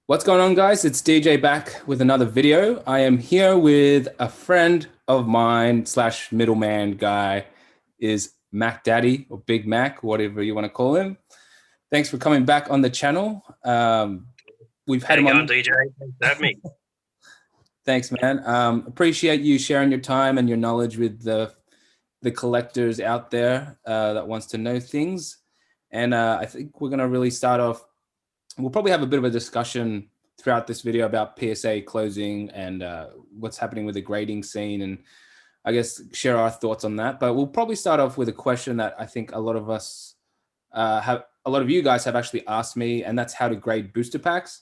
What's going on, guys? It's DJ back with another video. I am here with a friend of mine slash middleman guy is Mac Daddy or Big Mac, whatever you want to call him. Thanks for coming back on the channel. We've How had you him going, on. DJ? Thanks for having me. Thanks, man. Appreciate you sharing your time and your knowledge with the collectors out there that wants to know things. And I think we're gonna really start off. We'll probably have a bit of a discussion throughout this video about PSA closing and what's happening with the grading scene, and I guess share our thoughts on that. But we'll probably start off with a question that I think a lot of us a lot of you guys have actually asked me, and that's how to grade booster packs.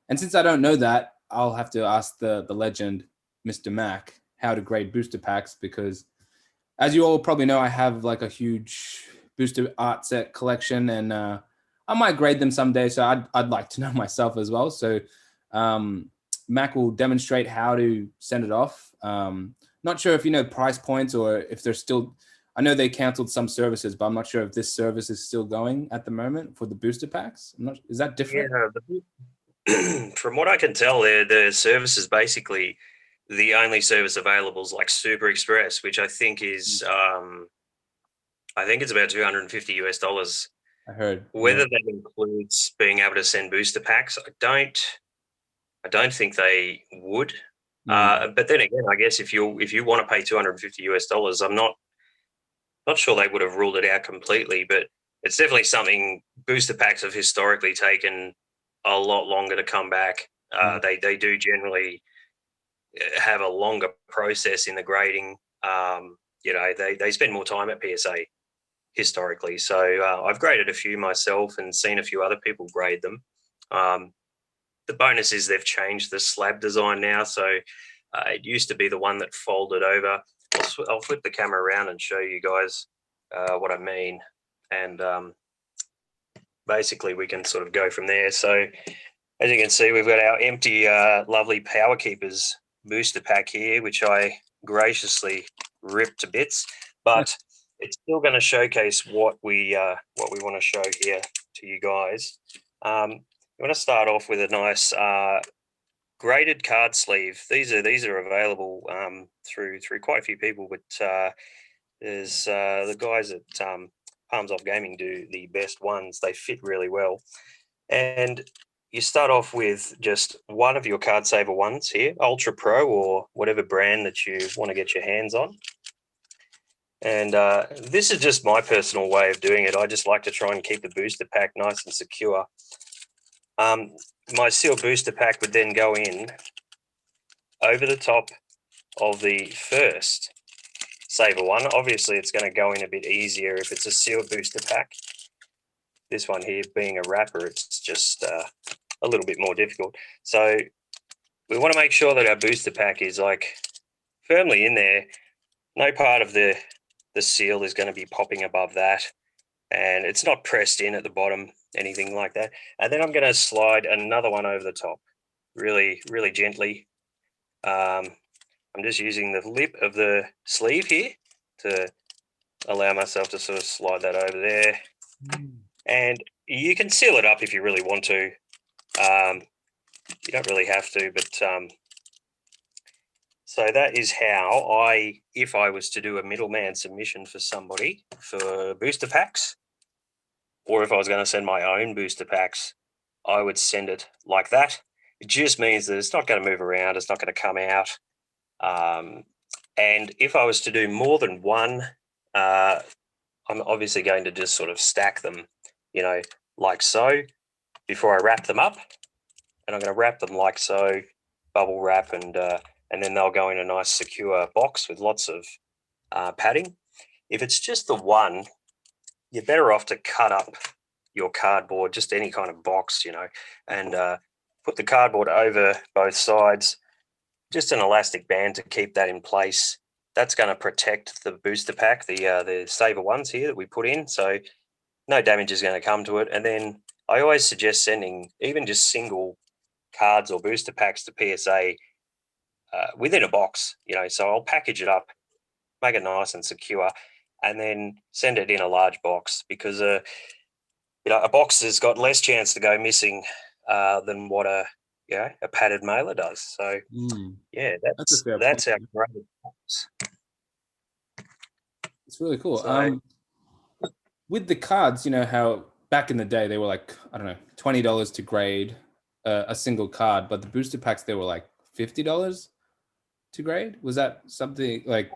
And since I don't know that, I'll have to ask the legend, Mr. Mac, how to grade booster packs, because as you all probably know, I have like a huge booster art set collection, and I might grade them someday. So I'd like to know myself as well. So um, Mac will demonstrate how to send it off. Not sure if you know price points or if they're still. I know they canceled some services, but I'm not sure if this service is still going at the moment for the booster packs. I'm not, is that different? Yeah, from what I can tell, the service is basically the only service available is like Super Express, which I think it's about 250 US dollars. I heard. Whether Yeah. that includes being able to send booster packs, I don't think they would. Mm, But then again, I guess if you want to pay 250 US dollars, I'm not sure they would have ruled it out completely, but it's definitely something. Booster packs have historically taken a lot longer to come back. yeah. They do generally have a longer process in the grading. They spend more time at PSA historically. So I've graded a few myself and seen a few other people grade them. Um, the bonus is they've changed the slab design now. So it used to be the one that folded over. I'll flip the camera around and show you guys what I mean. And basically, we can sort of go from there. So as you can see, we've got our empty, lovely Power Keepers booster pack here, which I graciously ripped to bits. But it's still going to showcase what we want to show here to you guys. I'm going to start off with a nice graded card sleeve. These are available through quite a few people, but there's the guys at Palms Off Gaming do the best ones. They fit really well, and you start off with just one of your card saver ones here, Ultra Pro or whatever brand that you want to get your hands on. And this is just my personal way of doing it. I just like to try and keep the booster pack nice and secure. My sealed booster pack would then go in over the top of the first saver one. Obviously, it's going to go in a bit easier if it's a sealed booster pack. This one here being a wrapper, it's just a little bit more difficult. So we want to make sure that our booster pack is like firmly in there. No part of the seal is going to be popping above that, and it's not pressed in at the bottom, anything like that. And then I'm going to slide another one over the top, really, really gently. I'm just using the lip of the sleeve here to allow myself to sort of slide that over there. And you can seal it up if you really want to. You don't really have to, but so that is how if I was to do a middleman submission for somebody for booster packs, or if I was going to send my own booster packs, I would send it like that. It just means that it's not going to move around. It's not going to come out. And if I was to do more than one, I'm obviously going to just sort of stack them, like so, before I wrap them up. And I'm going to wrap them like so, bubble wrap, and then they'll go in a nice secure box with lots of padding. If it's just the one, you're better off to cut up your cardboard, just any kind of box, and put the cardboard over both sides, just an elastic band to keep that in place. That's going to protect the booster pack, the saver ones here that we put in, so no damage is going to come to it. And then I always suggest sending even just single cards or booster packs to PSA within a box, so I'll package it up, make it nice and secure, and then send it in a large box, because a box has got less chance to go missing than what a a padded mailer does. So yeah, That's a fair point. that's our great. It's really cool. So, With the cards, you know how back in the day they were like, I don't know, $20 to grade a single card, but the booster packs they were like $50 to grade. Was that something like?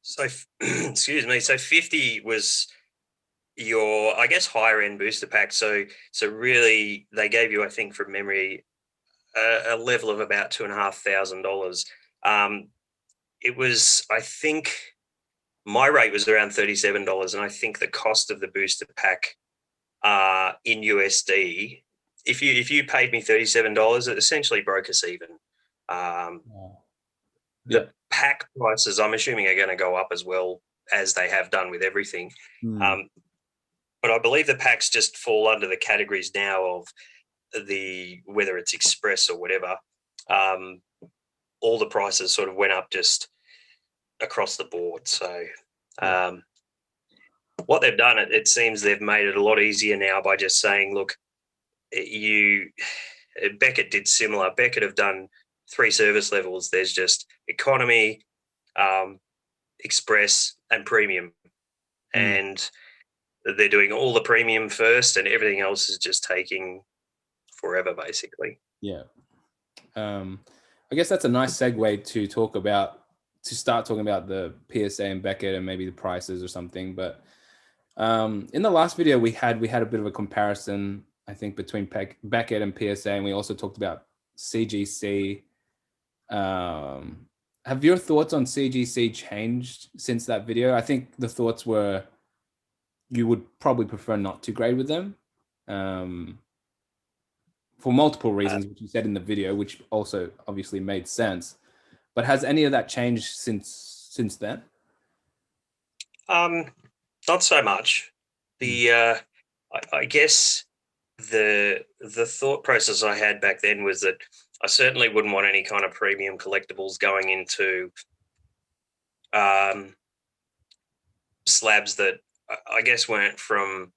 so excuse me. So 50 was your, I guess, higher end booster pack. So really, they gave you, I think, from memory, a level of about $2,500. It was, I think, my rate was around $37, and I think the cost of the booster pack in USD, if you paid me $37, it essentially broke us even. Yeah. The pack prices, I'm assuming, are going to go up as well, as they have done with everything. But I believe the packs just fall under the categories now of whether it's express or whatever. All the prices sort of went up just across the board. So what they've done, it seems they've made it a lot easier now by just saying, look, Beckett did similar. Beckett have done 3 service levels. There's just economy, express, and premium. And they're doing all the premium first, and everything else is just taking forever, basically. Yeah. I guess that's a nice segue to start talking about the PSA and Beckett and maybe the prices or something. But in the last video we had a bit of a comparison, I think, between Beckett and PSA, and we also talked about CGC. Have your thoughts on CGC changed since that video? I think the thoughts were you would probably prefer not to grade with them. For multiple reasons, which you said in the video, which also obviously made sense. But has any of that changed since then? Not so much. I guess the thought process I had back then was that I certainly wouldn't want any kind of premium collectibles going into slabs that I guess weren't from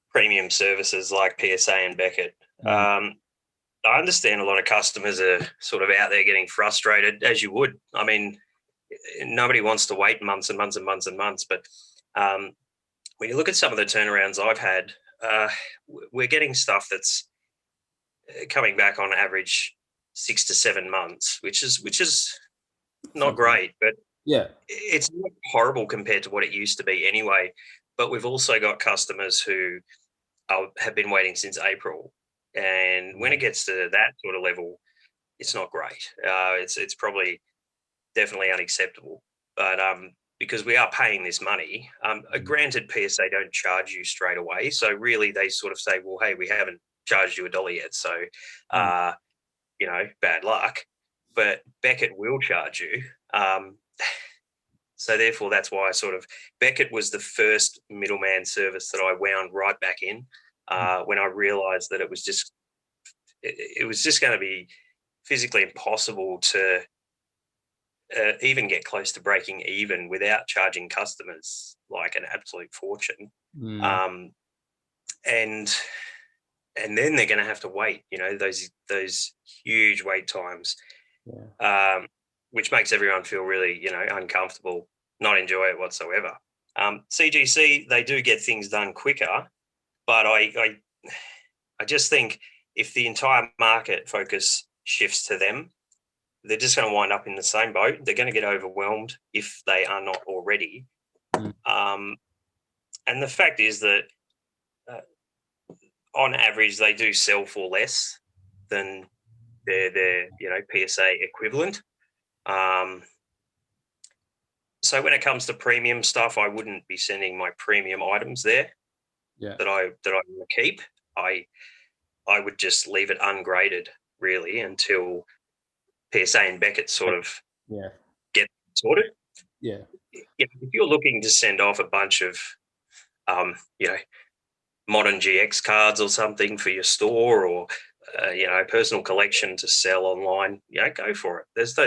premium services like PSA and Beckett. I understand a lot of customers are sort of out there getting frustrated, as you would. I mean, nobody wants to wait months and months and months and months. But when you look at some of the turnarounds I've had, we're getting stuff that's coming back on average 6 to 7 months, which is not great, but yeah, it's not horrible compared to what it used to be anyway. But we've also got customers who have been waiting since April. And when it gets to that sort of level, it's not great. It's probably definitely unacceptable. But because we are paying this money, granted, PSA don't charge you straight away. So really they sort of say, well, hey, we haven't charged you $1 yet. So, bad luck. But Beckett will charge you. So therefore, that's why Beckett was the first middleman service that I wound right back in. When I realized that it was just going to be physically impossible to even get close to breaking even without charging customers like an absolute fortune. And then they're going to have to wait, those huge wait times, which makes everyone feel really, uncomfortable, not enjoy it whatsoever. CGC, they do get things done quicker. But I just think if the entire market focus shifts to them, they're just going to wind up in the same boat. They're going to get overwhelmed if they are not already. And the fact is that on average, they do sell for less than their PSA equivalent. So when it comes to premium stuff, I wouldn't be sending my premium items there. That I want to keep. I would just leave it ungraded really until PSA and Beckett sort of get sorted. Yeah. If you're looking to send off a bunch of modern GX cards or something for your store, or personal collection to sell online, go for it. There's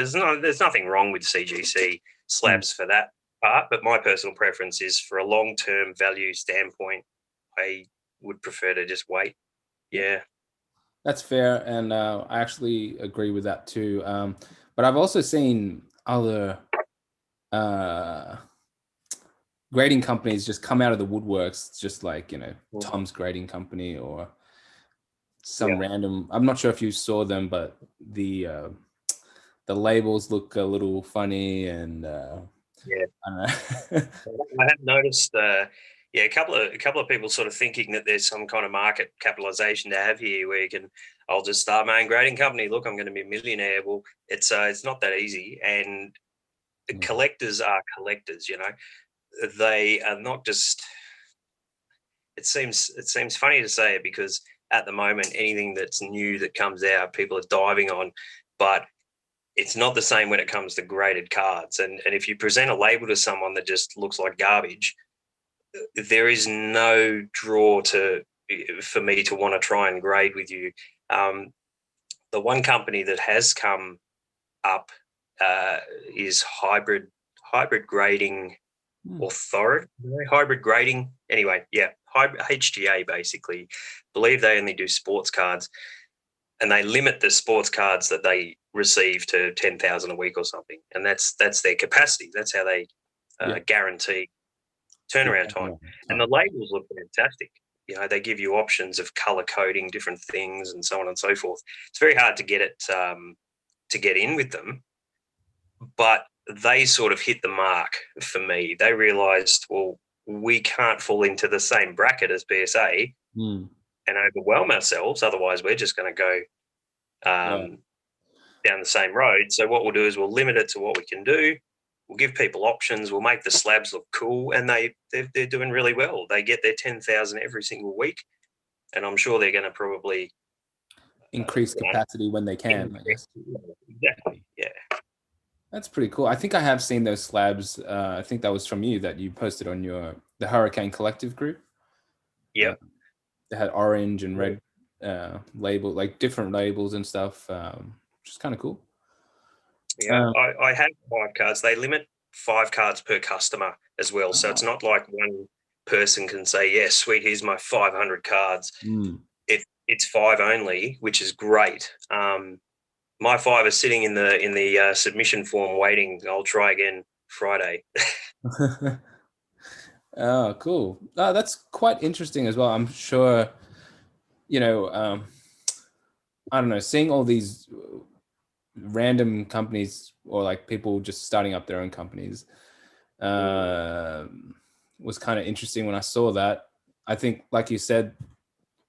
nothing wrong with CGC slabs for that part, but my personal preference is for a long-term value standpoint, I would prefer to just wait. Yeah. That's fair, and I actually agree with that too. But I've also seen other uh, grading companies just come out of the woodworks, just like Tom's Grading Company or some Yeah. random. I'm not sure if you saw them, but the labels look a little funny, and Yeah. I don't know. I have noticed, yeah, a couple of people sort of thinking that there's some kind of market capitalization to have here, where you can, I'll just start my own grading company. Look, I'm going to be a millionaire. Well, it's not that easy, and the Yeah. collectors are collectors. They are not just. It seems funny to say it because at the moment, anything that's new that comes out, people are diving on, but it's not the same when it comes to graded cards. And if you present a label to someone that just looks like garbage, there is no draw to for me to want to try and grade with you. Um, the one company that has come up is hybrid grading Hmm. authority, hybrid grading. Anyway, yeah, hybrid HGA basically. Believe they only do sports cards, and they limit the sports cards that they receive to 10,000 a week or something, and that's their capacity. That's how they Yeah. guarantee Yeah. turnaround time. Yeah. And the labels look fantastic. They give you options of color coding different things and so on and so forth. It's very hard to get it to get in with them, but they sort of hit the mark for me. They realized, well, we can't fall into the same bracket as PSA Hmm. and overwhelm ourselves. Otherwise, we're just going to go Yeah. down the same road. So what we'll do is we'll limit it to what we can do. We'll give people options. We'll make the slabs look cool, and they're doing really well. They get their 10,000 every single week, and I'm sure they're going to probably Increase you know, capacity when they can, I guess. exactly, yeah, That's pretty cool. I think I have seen those slabs. I think that was from you that you posted on the Hurricane Collective group. Uh, yep. they had orange and red label, like different labels and stuff, which is kind of cool. Yeah, Um, I have 5 cards. They limit 5 cards per customer as well, so it's oh, not like one person can say, "Yes, sweet, here's my 500 cards." mm. It's 5 only, which is great. My 5 is sitting in the submission form waiting. I'll try again Friday. Oh, cool. Oh, that's quite interesting as well. I'm sure, you know, I don't know, seeing all these random companies or like people just starting up their own companies was kind of interesting when I saw that. I think, like you said,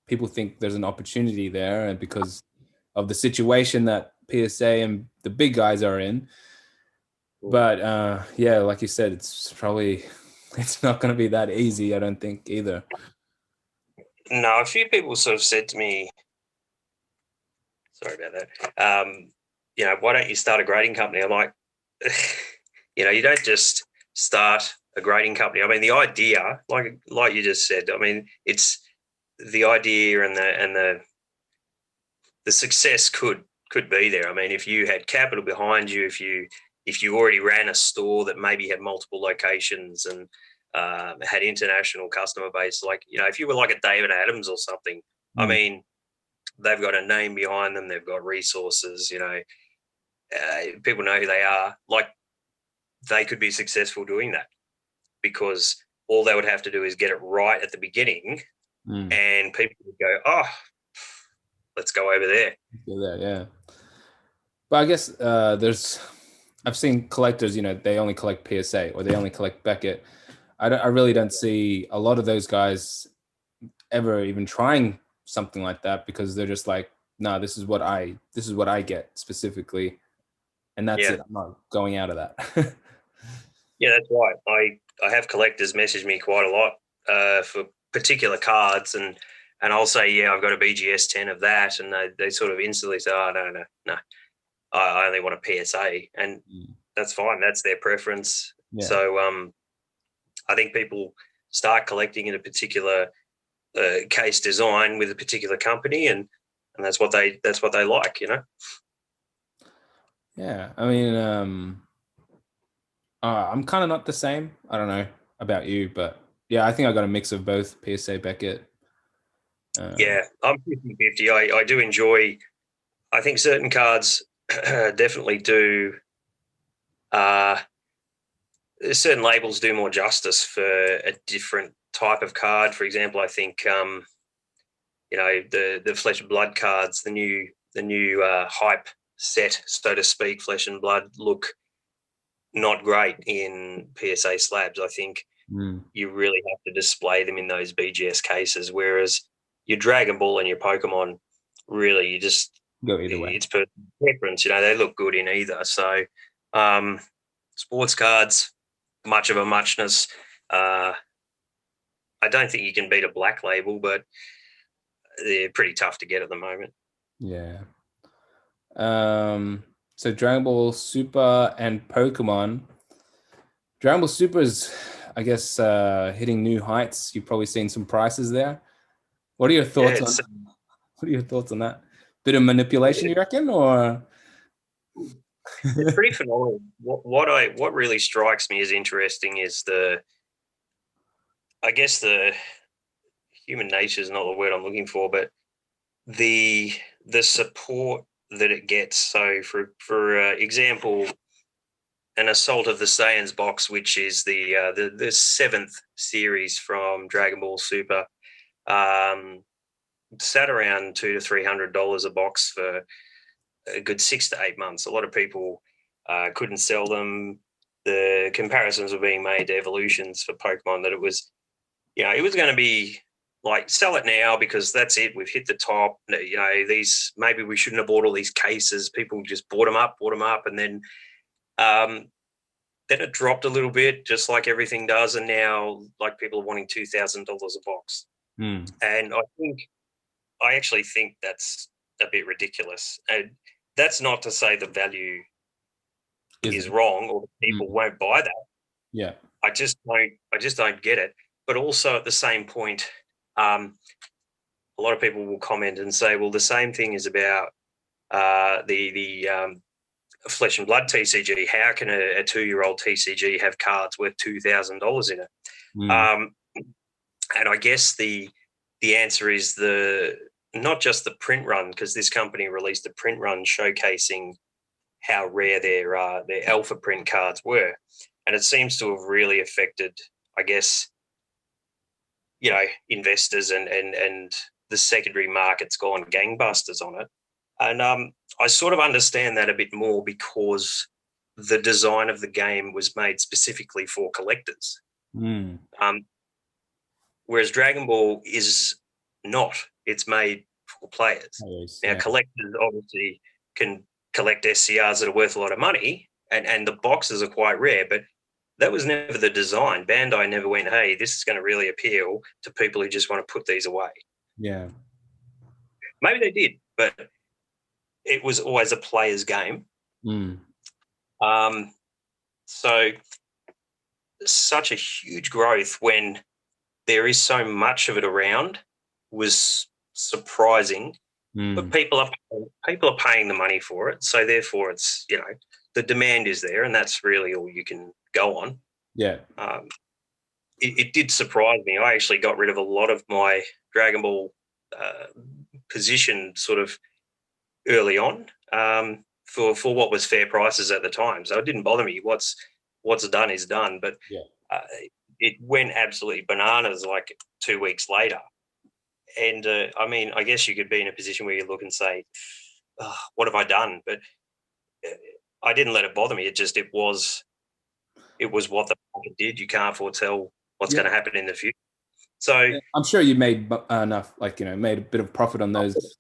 people think there's an opportunity there, and because of the situation that PSA and the big guys are in. But yeah, like you said, it's probably it's not going to be that easy. I don't think either. No, a few people sort of said to me, sorry about that. Why don't you start a grading company? I'm like, you don't just start a grading company. I mean, the idea, like you just said, I mean, it's the idea and the success could be there. I mean, if you had capital behind you, if you already ran a store that maybe had multiple locations and had international customer base, like if you were like a David Adams or something, I Mm. mean, they've got a name behind them, they've got resources, people know who they are. Like they could be successful doing that because all they would have to do is get it right at the beginning, Mm. and people would go, "Oh, let's go over there." Yeah, yeah. But I guess I've seen collectors, they only collect PSA or they only collect Beckett. I really don't see a lot of those guys ever even trying something like that because they're just like, no, this is what I get specifically, and that's Yeah, it. I'm not going out of that. yeah, that's right. I have collectors message me quite a lot for particular cards, and I'll say, yeah, I've got a BGS 10 of that, and they sort of instantly say, oh, no, no, no, I only want a PSA, and Mm. that's fine. That's their preference. Yeah. So I think people start collecting in a particular case design with a particular company, and that's what they like. Yeah. I mean, I'm kind of not the same. I don't know about you, but yeah, I think I got a mix of both PSA Beckett. Yeah, I'm 50-50. I do enjoy. I think certain cards definitely do. Certain labels do more justice for a different type of card. For example, I think the Flesh and Blood cards, the new hype set, so to speak, Flesh and Blood look not great in PSA slabs. I think you really have to display them in those BGS cases, whereas your Dragon Ball and your Pokemon, really, you just Go either way. it's personal preference. They look good in either. So, sports cards, much of a muchness. I don't think you can beat a black label, but they're pretty tough to get at the moment. Yeah. So Dragon Ball Super and Pokemon. Dragon Ball Super is, I guess, hitting new heights. You've probably seen some prices there. What are your thoughts on? What are your thoughts on that? Bit of manipulation, you reckon, or? It's pretty phenomenal. What really strikes me as interesting is I guess the human nature is not the word I'm looking for, but the support that it gets. So, for example, an Assault of the Saiyans box, which is the seventh series from Dragon Ball Super, sat around $200 to $300 a box for a good 6 to 8 months. A lot of people couldn't sell them. The comparisons were being made to evolutions for Pokemon, that it was going to be like, sell it now because that's it. We've hit the top. These, maybe we shouldn't have bought all these cases. People just bought them up, and then it dropped a little bit, just like everything does. And now, like, people are wanting $2,000 a box. And I actually think that's a bit ridiculous. And that's not to say the value is wrong or people won't buy that. Yeah. I just don't get it. But also, at the same point, a lot of people will comment and say, well, the same thing is about the Flesh and Blood TCG. How can a 2-year-old TCG have cards worth $2,000 in it? And I guess the answer is not just the print run, because this company released a print run showcasing how rare their alpha print cards were, and it seems to have really affected, I guess, investors, and the secondary market's gone gangbusters on it. And I sort of understand that a bit more, because the design of the game was made specifically for collectors. Whereas Dragon Ball is not. It's made for players. Now, collectors obviously can collect SCRs that are worth a lot of money, and the boxes are quite rare, but that was never the design. Bandai never went, hey, this is going to really appeal to people who just want to put these away. Yeah. Maybe they did, but it was always a player's game. So such a huge growth when there is so much of it around was surprising. But people are paying the money for it, so therefore it's, the demand is there, and that's really all you can go on. Yeah. It did surprise me. I actually got rid of a lot of my Dragon Ball position sort of early on, for what was fair prices at the time. So it didn't bother me. What's done is done. But it went absolutely bananas like 2 weeks later. And I guess you could be in a position where you look and say, oh, what have I done? But I didn't let it bother me. It was what the market did. You can't foretell what's going to happen in the future. So I'm sure you made enough, made a bit of profit on those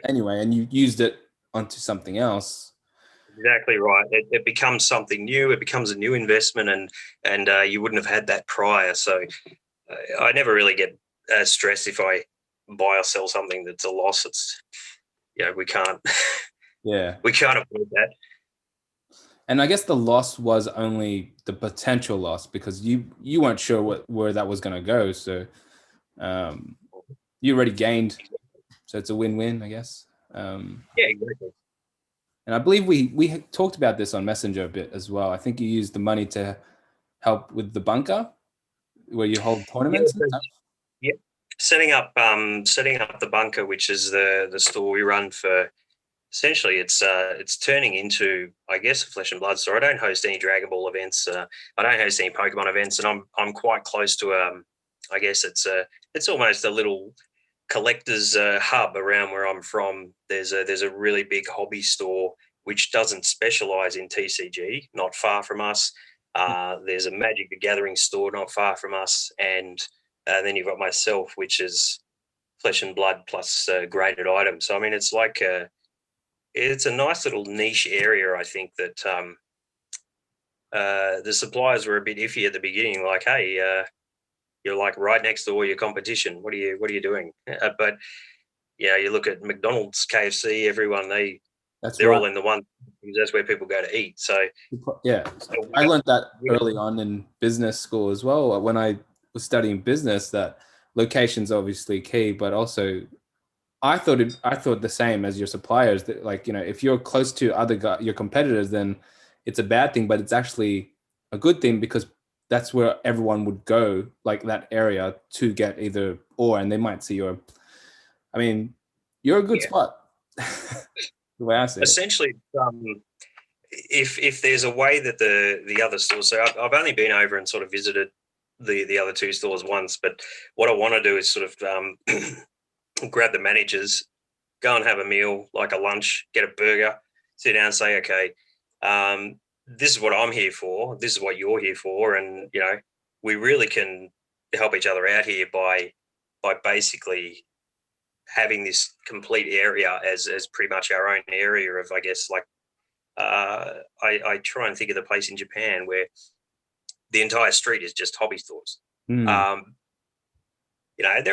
anyway, and you used it onto something else. Exactly right. It becomes something new. It becomes a new investment, and you wouldn't have had that prior. So I never really get stressed if I buy or sell something that's a loss. It's, we can't. We can't avoid that. And I guess the loss was only the potential loss, because you weren't sure where that was going to go. So you already gained. So it's a win-win, I guess. Exactly. And I believe we talked about this on Messenger a bit as well. I think you used the money to help with the bunker where you hold tournaments. setting up the bunker, which is the store we run for. Essentially, it's turning into, I guess, a flesh and blood store. I don't host any Dragon Ball events. I don't host any Pokemon events, and I'm quite close to I guess it's almost a little collectors hub around where I'm from. There's a really big hobby store which doesn't specialize in TCG, not far from us. There's a Magic the Gathering store not far from us, and then you've got myself, which is flesh and blood plus graded items. So I mean, it's a nice little niche area. I think that the suppliers were a bit iffy at the beginning, like, hey, you're like right next to all your competition. What are you doing? But yeah, you look at McDonald's, KFC, everyone, they're all in the one, because that's where people go to eat. So yeah, I learned that early on in business school as well. When I was studying business, that location's obviously key, but also I thought the same as your suppliers, that, like, if you're close to your competitors, then it's a bad thing, but it's actually a good thing, because that's where everyone would go, like that area, to get either or, and they might see you're a good spot. The way I see it. Essentially, if there's a way that the other stores, so I've only been over and sort of visited the other two stores once, but what I want to do is sort of grab the managers, go and have a meal, like a lunch, get a burger, sit down and say, okay, this is what I'm here for, this is what you're here for, and we really can help each other out here by basically having this complete area as pretty much our own area of, I guess, like I try and think of the place in Japan where the entire street is just hobby stores. They're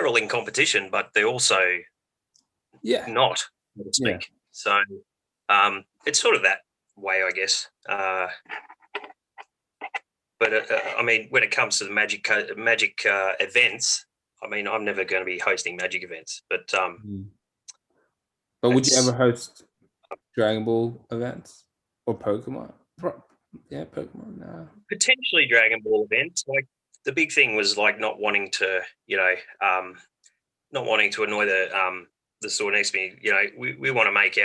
all in competition, but they're also not, so to speak. Yeah. So it's sort of that way, I guess. But I mean, when it comes to the magic events, I mean, I'm never going to be hosting magic events, but would you ever host Dragon Ball events or Pokemon? Yeah, Pokemon. No. Potentially Dragon Ball events. Like, the big thing was like not wanting to, not wanting to annoy the store next to me. We want to make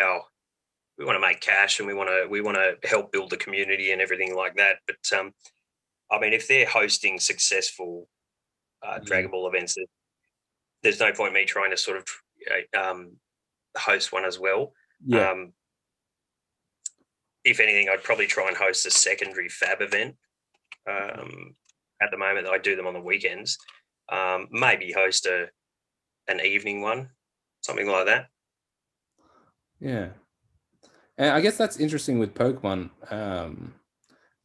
cash, and we want to help build the community and everything like that. But I mean, if they're hosting successful Dragon Ball events, there's no point me trying to sort of host one as well. Yeah. If anything, I'd probably try and host a secondary fab event. At the moment, I do them on the weekends. Maybe host an evening one, something like that. Yeah. And I guess that's interesting with Pokemon.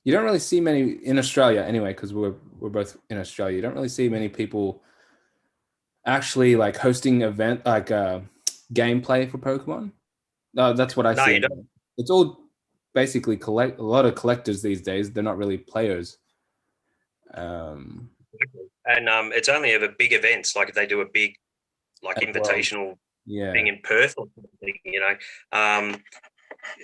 You don't really see many in Australia anyway, because we're both in Australia. You don't really see many people actually like hosting event, like gameplay for Pokemon. That's what I see. You don't. It's all basically a lot of collectors these days. They're not really players. And it's only ever big events, like if they do a big invitational thing in Perth or something,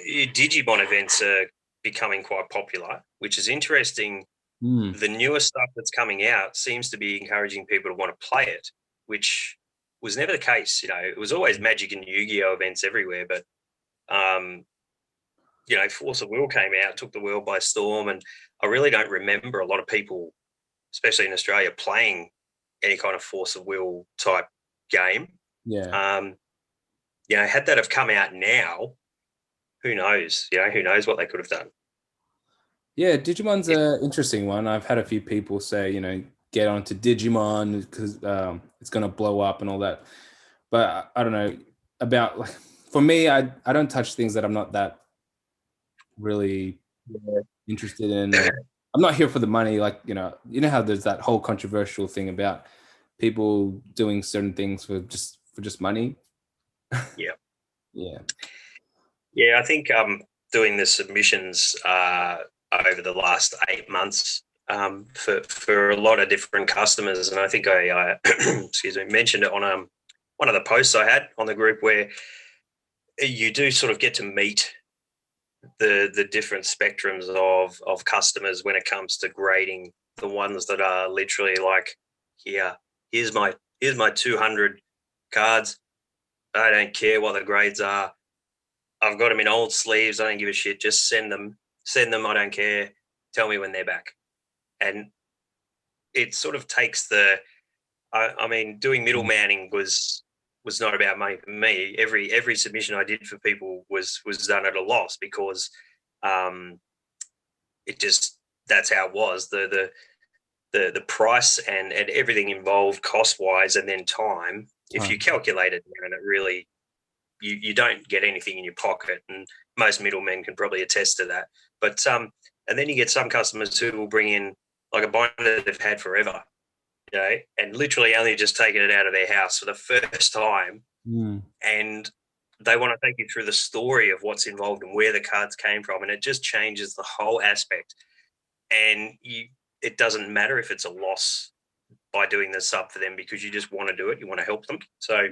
Digimon events are becoming quite popular, which is interesting. The newer stuff that's coming out seems to be encouraging people to want to play it, which was never the case. It was always Magic and Yu-Gi-Oh events everywhere, but Force of Will came out, took the world by storm, and I really don't remember a lot of people, especially in Australia, playing any kind of Force of Will type game. Yeah. Had that have come out now, who knows? Who knows what they could have done. Yeah, Digimon's an interesting one. I've had a few people say, get onto Digimon because it's going to blow up and all that. But I don't know about, like, for me, I don't touch things that I'm not that really interested in. I'm not here for the money. Like, you know how there's that whole controversial thing about people doing certain things for just money. Yeah. Yeah. I think doing the submissions over the last 8 months for a lot of different customers, and I think I mentioned it on one of the posts I had on the group, where you do sort of get to meet the different spectrums of customers when it comes to grading. The ones that are literally like, here's my here's my 200 cards. I don't care what the grades are. I've got them in old sleeves. I don't give a shit. Just send them. Send them. I don't care. Tell me when they're back. And it sort of takes the. I mean, doing middlemaning was not about money for me. Every submission I did for people was done at a loss because it just, that's how it was. The price and everything involved cost wise, and then time. If you calculate it, and it really, you don't get anything in your pocket, and most middlemen can probably attest to that. But and then you get some customers who will bring in like a binder they've had forever, you know, and literally only just taken it out of their house for the first time, and they want to take you through the story of what's involved and where the cards came from, and it just changes the whole aspect. And it doesn't matter if it's a loss by doing the sub for them, because you just want to do it, you want to help them. So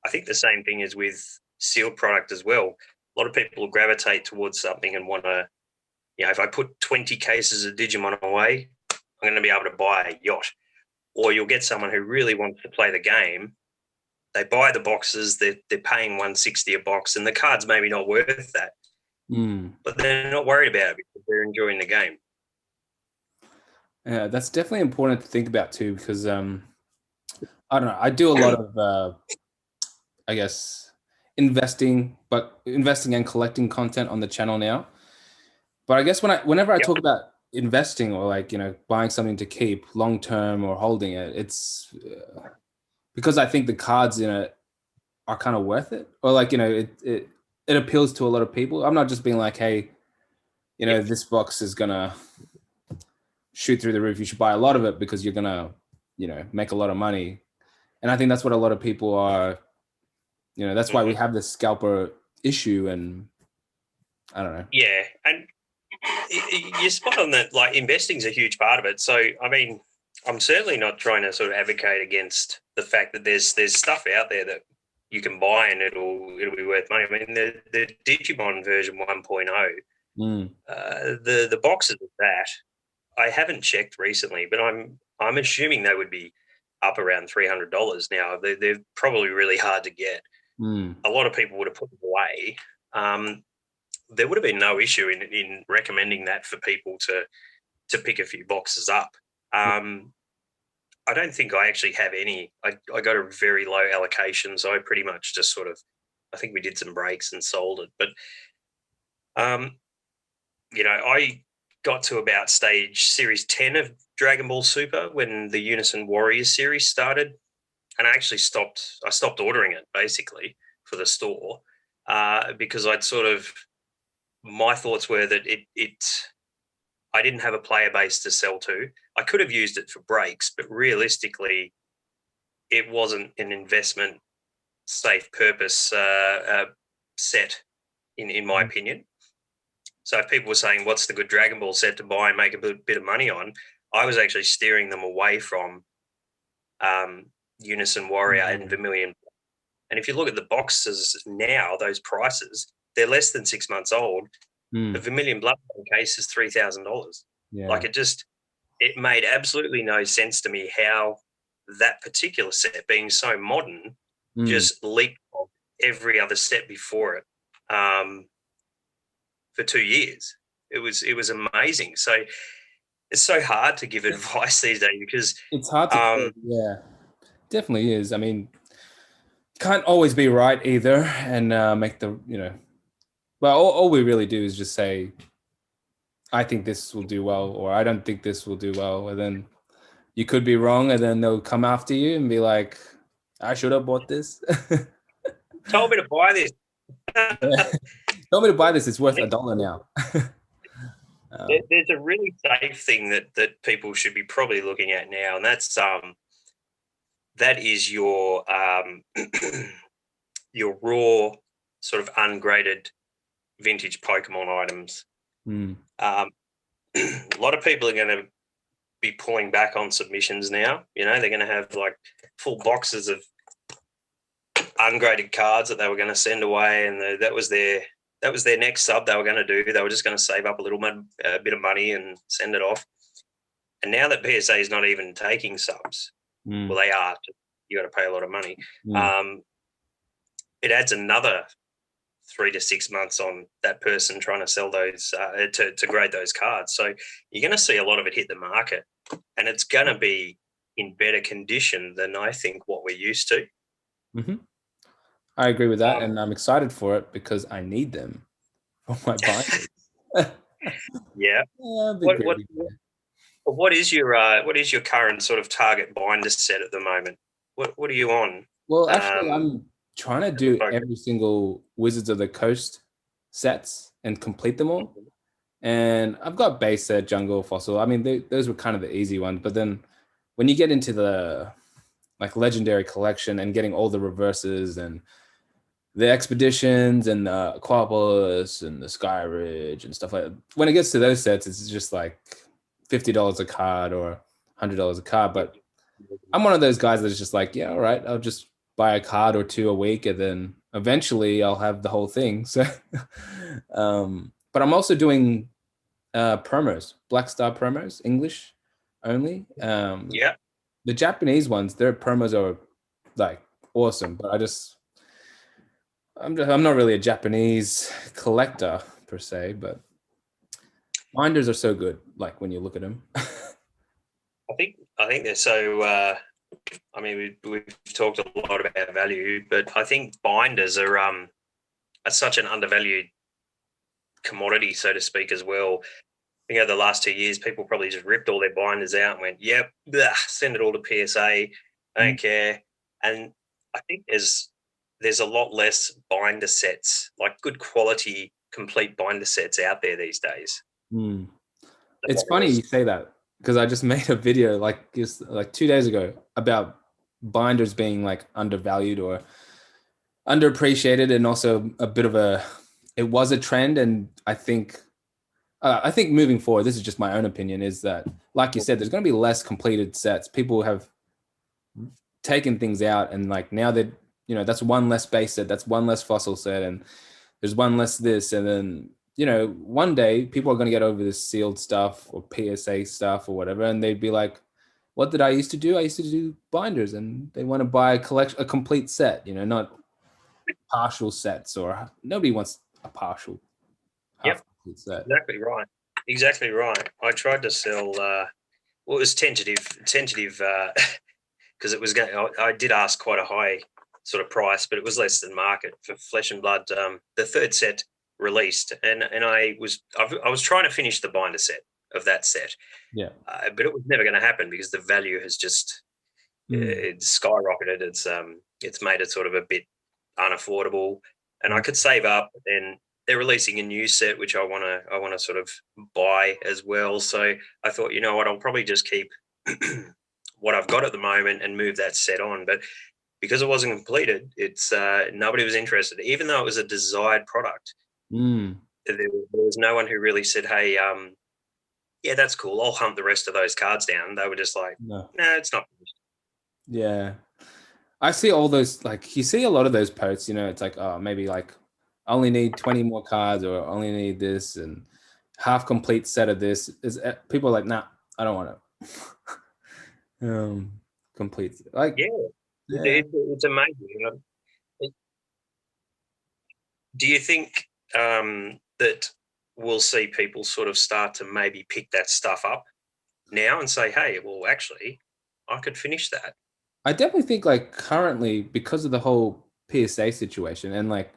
I think the same thing is with sealed product as well. A lot of people gravitate towards something and want to, you know, if I put 20 cases of Digimon away, I'm going to be able to buy a yacht. Or you'll get someone who really wants to play the game. They buy the boxes, they're paying $160 a box, and the card's maybe not worth that. But they're not worried about it because they're enjoying the game. Yeah, that's definitely important to think about too, because I don't know. I do a lot of, I guess, investing and collecting content on the channel now. But I guess whenever I talk about investing or like, you know, buying something to keep long term or holding it, it's because I think the cards in it are kind of worth it, or like, you know, it appeals to a lot of people. I'm not just being like, hey, you know, this box is gonna shoot through the roof. You should buy a lot of it because you're gonna, you know, make a lot of money. And I think that's what a lot of people are. You know, that's why we have this scalper issue, and I don't know. Yeah, and you're spot on that. Like, investing is a huge part of it. So, I mean, I'm certainly not trying to sort of advocate against the fact that there's stuff out there that you can buy and it'll be worth money. I mean, the Digimon version 1.0, the boxes of that, I haven't checked recently, but I'm assuming they would be up around $300 now. They're probably really hard to get. A lot of people would have put them away. There would have been no issue in recommending that for people to pick a few boxes up. I don't think I actually have any. I got a very low allocation, so I pretty much just sort of, I think we did some breaks and sold it. But, you know, I got to about series 10 of Dragon Ball Super when the Unison Warriors series started, and I actually stopped ordering it basically for the store because I'd sort of, my thoughts were that I didn't have a player base to sell to. I could have used it for breaks, but realistically, it wasn't an investment safe purpose set, in my opinion. So if people were saying, what's the good Dragon Ball set to buy and make a bit of money on, I was actually steering them away from Unison Warrior and Vermilion. And if you look at the boxes now, those prices, they're less than 6 months old. The Vermilion Blood case is $3,000. Like, it made absolutely no sense to me how that particular set, being so modern, just leaped off every other set before it for 2 years. It was amazing. So it's so hard to give advice these days because it's hard to definitely is. I mean, can't always be right either, and make the, you know, well, all we really do is just say, I think this will do well, or I don't think this will do well, and then you could be wrong, and then they'll come after you and be like, I should have bought this. Told me to buy this. Told me to buy this. It's worth $1 now. There's a really safe thing that people should be probably looking at now, and that is your your raw sort of ungraded vintage Pokemon items. A lot of people are going to be pulling back on submissions now. You know, they're going to have like full boxes of ungraded cards that they were going to send away, and that was their next sub they were going to do. They were just going to save up a bit of money and send it off. And now that PSA is not even taking subs, well, they are. you got to pay a lot of money. Mm. It adds another 3 to 6 months on that person trying to sell those to grade those cards. So you're going to see a lot of it hit the market, and it's going to be in better condition than I think what we're used to. Mm-hmm. I agree with that, and I'm excited for it because I need them for my binders. Yeah. What is your current sort of target binder set at the moment? What are you on? Well, actually, I'm trying to do every single Wizards of the Coast sets and complete them all. And I've got base set, jungle, fossil. I mean, those were kind of the easy ones. But then when you get into the like legendary collection and getting all the reverses and the expeditions and the Aquapolis and the Sky Ridge and stuff like that, when it gets to those sets, it's just like $50 a card or $100 a card. But I'm one of those guys that's just like, yeah, all right, I'll just buy a card or two a week, and then eventually I'll have the whole thing. So, but I'm also doing promos, Black Star promos, English only. Yeah. The Japanese ones, their promos are like awesome, but I'm not really a Japanese collector per se, but binders are so good. Like when you look at them. I think they're so. I mean, we've talked a lot about value, but I think binders are such an undervalued commodity, so to speak, as well. You know, the last 2 years, people probably just ripped all their binders out and went, "Yep, send it all to PSA. I don't care." And I think there's a lot less binder sets, like good quality, complete binder sets out there these days. Mm. It's funny you say that because I just made a video like 2 days ago about binders being like undervalued or underappreciated, and also a bit of it was a trend. And I think moving forward, this is just my own opinion, is that, like you said, there's going to be less completed sets. People have taken things out, and like now that, that's one less base set, that's one less fossil set, and there's one less this, and then one day people are going to get over this sealed stuff or PSA stuff or whatever, and they'd be like, what did I used to do? I used to do binders, and they want to buy a complete set, not partial sets, or nobody wants a partial. Yep, exactly right. Exactly right. I tried to sell. Well, it was tentative, because it was going. I did ask quite a high sort of price, but it was less than market for Flesh and Blood. The third set released, and I was trying to finish the binder set of that set. Yeah, but it was never going to happen because the value has just it's skyrocketed. It's made it sort of a bit unaffordable, and I could save up. And they're releasing a new set which I want to sort of buy as well. So I thought, you know what, I'll probably just keep what I've got at the moment and move that set on. But because it wasn't completed, it's nobody was interested, even though it was a desired product. There was no one who really said, hey, yeah, that's cool, I'll hunt the rest of those cards down. They were just like, no, it's not finished. Yeah, I see all those, like, you see a lot of those posts, it's like, oh, maybe like I only need 20 more cards, or I only need this and half complete set of this. Is people are like, nah, I don't want to complete. Like, yeah. It's amazing. Do you think that we'll see people sort of start to maybe pick that stuff up now and say, hey, well, actually, I could finish that? I definitely think, like, currently, because of the whole PSA situation and like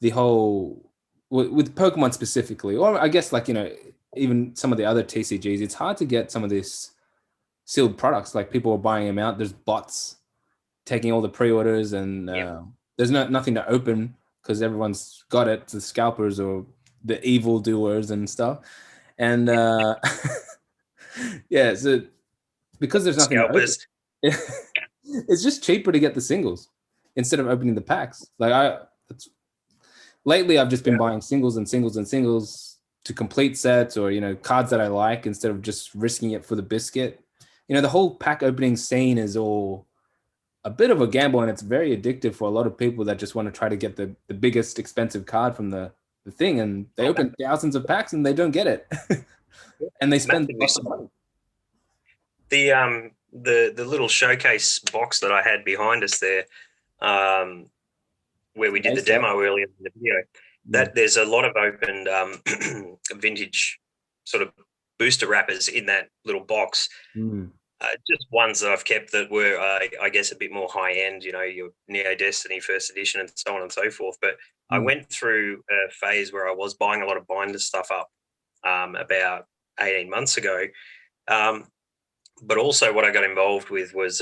the whole with Pokemon specifically, or I guess like, even some of the other TCGs, it's hard to get some of these sealed products. Like, people are buying them out. There's bots taking all the pre-orders, and there's nothing to open because everyone's got it. The scalpers or the evil doers and stuff. And yeah, so because there's nothing Scalpers. to open, it's just cheaper to get the singles instead of opening the packs. Like, lately I've just been buying singles and singles and singles to complete sets, or cards that I like, instead of just risking it for the biscuit. The whole pack opening scene is all a bit of a gamble, and it's very addictive for a lot of people that just want to try to get the biggest expensive card from the thing, and they open thousands of packs and they don't get it. And they spend lots of money. the little showcase box that I had behind us there, where we did the demo earlier in the video, that there's a lot of opened vintage sort of booster wrappers in that little box. Just ones that I've kept that were, I guess, a bit more high end, you know, your Neo Destiny first edition and so on and so forth. But I went through a phase where I was buying a lot of binder stuff up about 18 months ago. But also what I got involved with was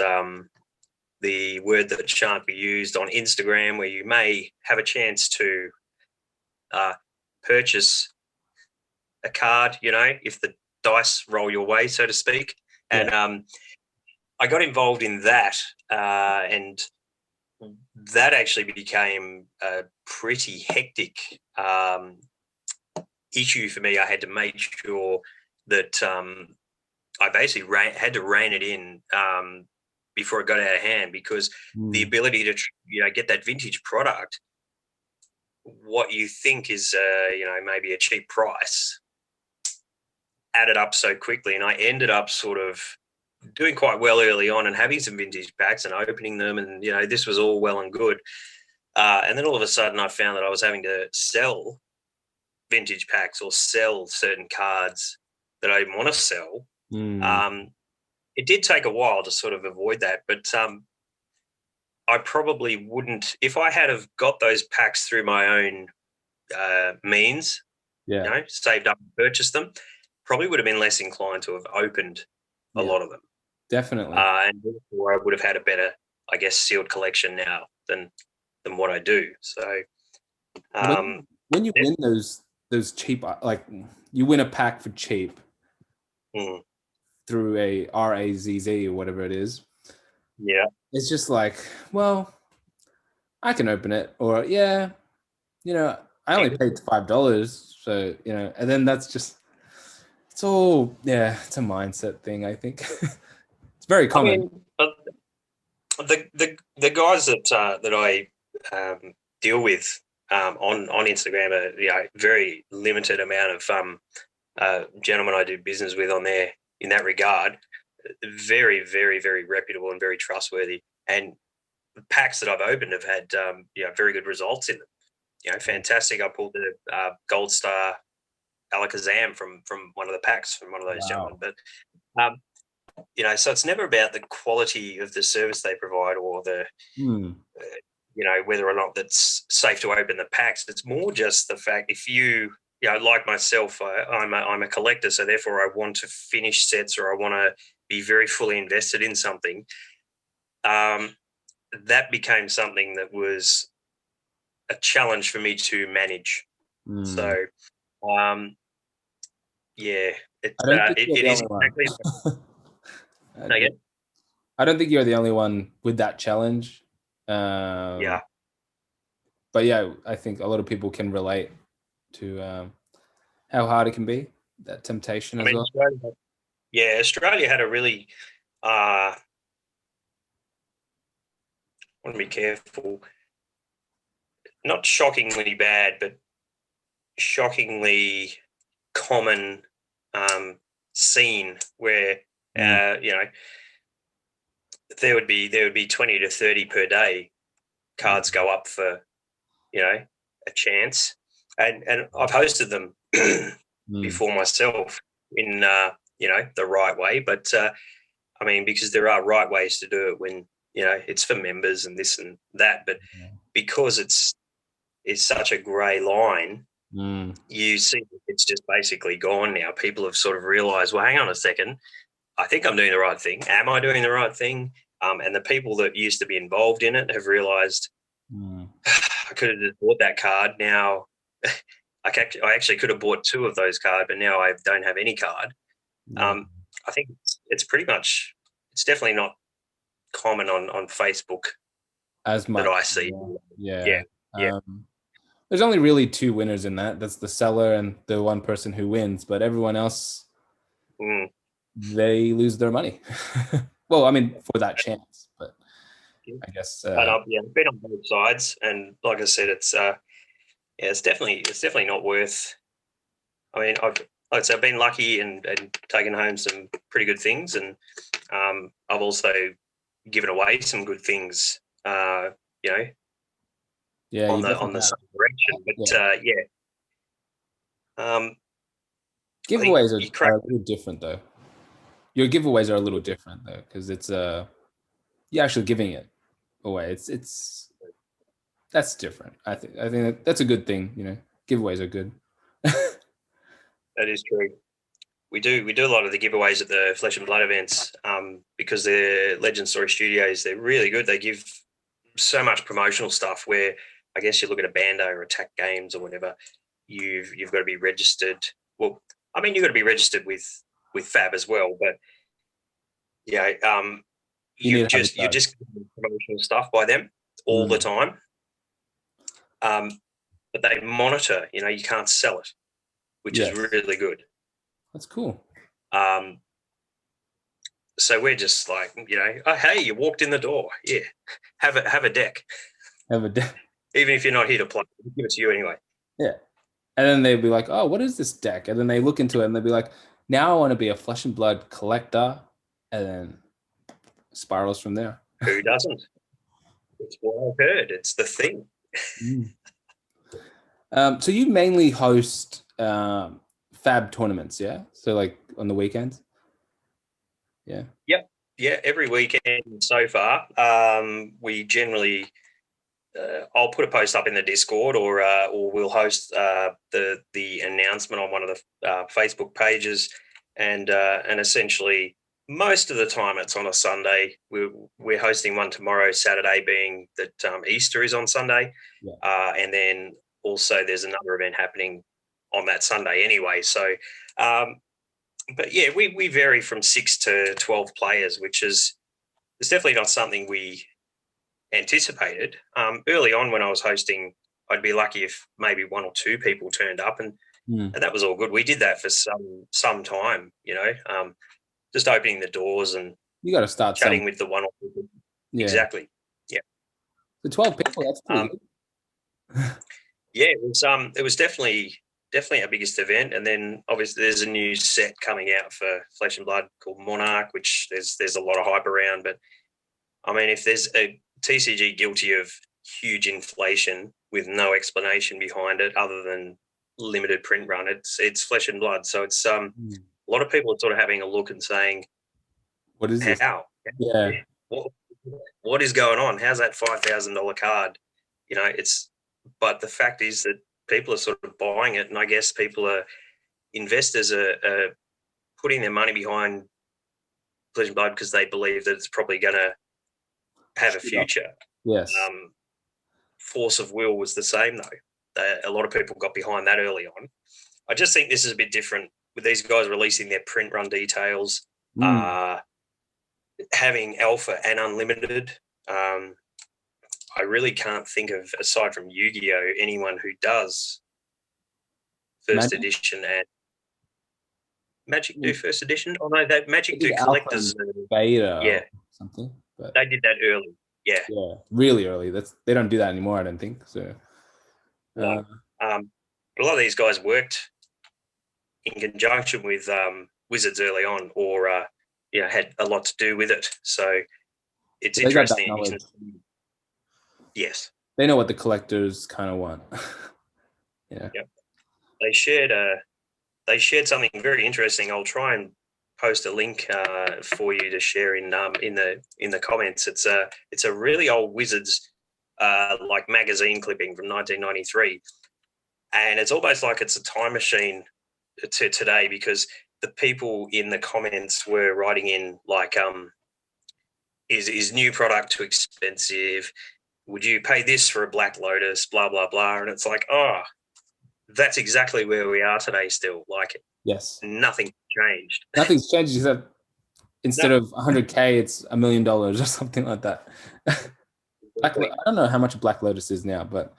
the word that shan't be used on Instagram, where you may have a chance to purchase a card, you know, if the dice roll your way, so to speak. And I got involved in that, and that actually became a pretty hectic issue for me. I had to make sure that I basically had to rein it in before it got out of hand, because the ability to, you know, get that vintage product, what you think is, you know, maybe a cheap price, added up so quickly. And I ended up sort of doing quite well early on and having some vintage packs and opening them. And, you know, this was all well and good. And then all of a sudden I found that I was having to sell vintage packs or sell certain cards that I didn't want to sell. It did take a while to sort of avoid that, but I probably wouldn't, if I had have got those packs through my own means, you know, saved up and purchased them, probably would have been less inclined to have opened a lot of them. Definitely. And therefore I would have had a better, I guess, sealed collection now than what I do. So when you win those cheap, like you win a pack for cheap through a RAZZ or whatever it is. Yeah. It's just like, well, I can open it, or you know, I only paid $5, so, you know, and then that's just, it's all, it's a mindset thing, I think. It's very common. I mean, the guys that I deal with on Instagram are, you know, very limited amount of gentlemen I do business with on there in that regard. Very, very, very reputable and very trustworthy. And the packs that I've opened have had you know, very good results in them. You know, fantastic. I pulled the Gold Star Alakazam from one of the packs from one of those gentlemen. But you know, so it's never about the quality of the service they provide or the you know, whether or not that's safe to open the packs. It's more just the fact, if you know, like myself, I'm a collector, so therefore I want to finish sets, or I want to be very fully invested in something. That became something that was a challenge for me to manage. So, yeah, it is exactly. I don't think you're the only one with that challenge. Yeah. But yeah, I think a lot of people can relate to how hard it can be, that temptation as well. Australia had a really, I want to be careful, not shockingly bad, but shockingly common scene where, you know, there would be 20 to 30 per day cards go up for, you know, a chance. And I've hosted them before myself in, you know, the right way. But, I mean, because there are right ways to do it when, you know, it's for members and this and that. But because it's such a grey line, you see it's just basically gone now. People have sort of realised, well, hang on a second, I think I'm doing the right thing. Am I doing the right thing? And the people that used to be involved in it have realised, I could have just bought that card. Now I actually could have bought two of those cards, but now I don't have any card. I think it's pretty much, it's definitely not common on Facebook as much that I see. Yeah. There's only really two winners in that. That's the seller and the one person who wins, but everyone else, they lose their money. Well, I mean, for that chance, but I guess. And I've been on both sides, and like I said, it's definitely not worth. I mean, like I said, I've been lucky and taken home some pretty good things, and I've also given away some good things. You know, Yeah, on you the definitely have. same direction. But I think Giveaways you are crack. a little different though. Your giveaways are a little different though, because it's you're actually giving it away. It's that's different. I think that's a good thing. You know, giveaways are good. That is true. We do a lot of the giveaways at the Flesh and Blood events because they're Legend Story Studios. They're really good. They give so much promotional stuff. Where I guess you look at a Bando or Attack Games or whatever, you've got to be registered. Well, I mean, you've got to be registered with Fab as well. But yeah, You need to have a you're card. just getting promotional stuff by them all the time. But they monitor. You know, you can't sell it, which is Yes, really good. that's cool. So we're just like, you know, oh hey, you walked in the door. Yeah, have a deck. Have a Even if you're not here to play, we'll give it to you anyway. yeah, and then they'd be like, "Oh, what is this deck?" And then they look into it and they'd be like, "Now I want to be a Flesh and Blood collector," and then spirals from there. Who doesn't? It's what I've heard. It's the thing. So you mainly host Fab tournaments, yeah? So like on the weekends? Yeah. Yep. Yeah, every weekend so far. We generally, I'll put a post up in the Discord, or we'll host the announcement on one of the Facebook pages, and essentially most of the time it's on a Sunday. We're hosting one tomorrow, Saturday, being that Easter is on Sunday, and then also there's another event happening on that Sunday anyway. So, but yeah, we vary from 6 to 12 players, which is it's definitely not something we anticipated. Early on when I was hosting, I'd be lucky if maybe 1 or 2 people turned up, and that was all good. We did that for some time, you know, just opening the doors and You got to start chatting some. with the 1 or 2 people. Yeah. Exactly. Yeah. The 12 people, that's pretty good. Yeah, it was definitely our biggest event, and then obviously there's a new set coming out for Flesh and Blood called Monarch, which there's a lot of hype around. But I mean, if there's a TCG guilty of huge inflation with no explanation behind it other than limited print run, it's Flesh and Blood. So it's a lot of people are sort of having a look and saying, What is this? how? Yeah. What is going on? How's that $5,000 card? You know, but the fact is that people are sort of buying it, and I guess investors are putting their money behind Flesh and Blood because they believe that it's probably going to have a future. Yes. Force of Will was the same though. A lot of people got behind that early on. I just think this is a bit different with these guys releasing their print run details, having alpha and unlimited. I really can't think of, aside from Yu-Gi-Oh, anyone who does first edition and Magic do first edition. Oh no, that Magic do collectors. Beta, yeah, something. But they did that early. Yeah, really early. They don't do that anymore. I don't think so. No. But a lot of these guys worked in conjunction with Wizards early on, or had a lot to do with it. So it's interesting. Yes, they know what the collectors kind of want. Yeah. Yep. They shared something very interesting. I'll try and post a link for you to share in the comments. It's a really old Wizards like magazine clipping from 1993, and it's almost like it's a time machine to today, because the people in the comments were writing in like, is new product too expensive? Would you pay this for a Black Lotus? Blah blah blah. And it's like, oh, that's exactly where we are today. Still, like, yes, nothing changed. Nothing's changed except instead of 100K, it's $1 million or something like that. I don't know how much Black Lotus is now, but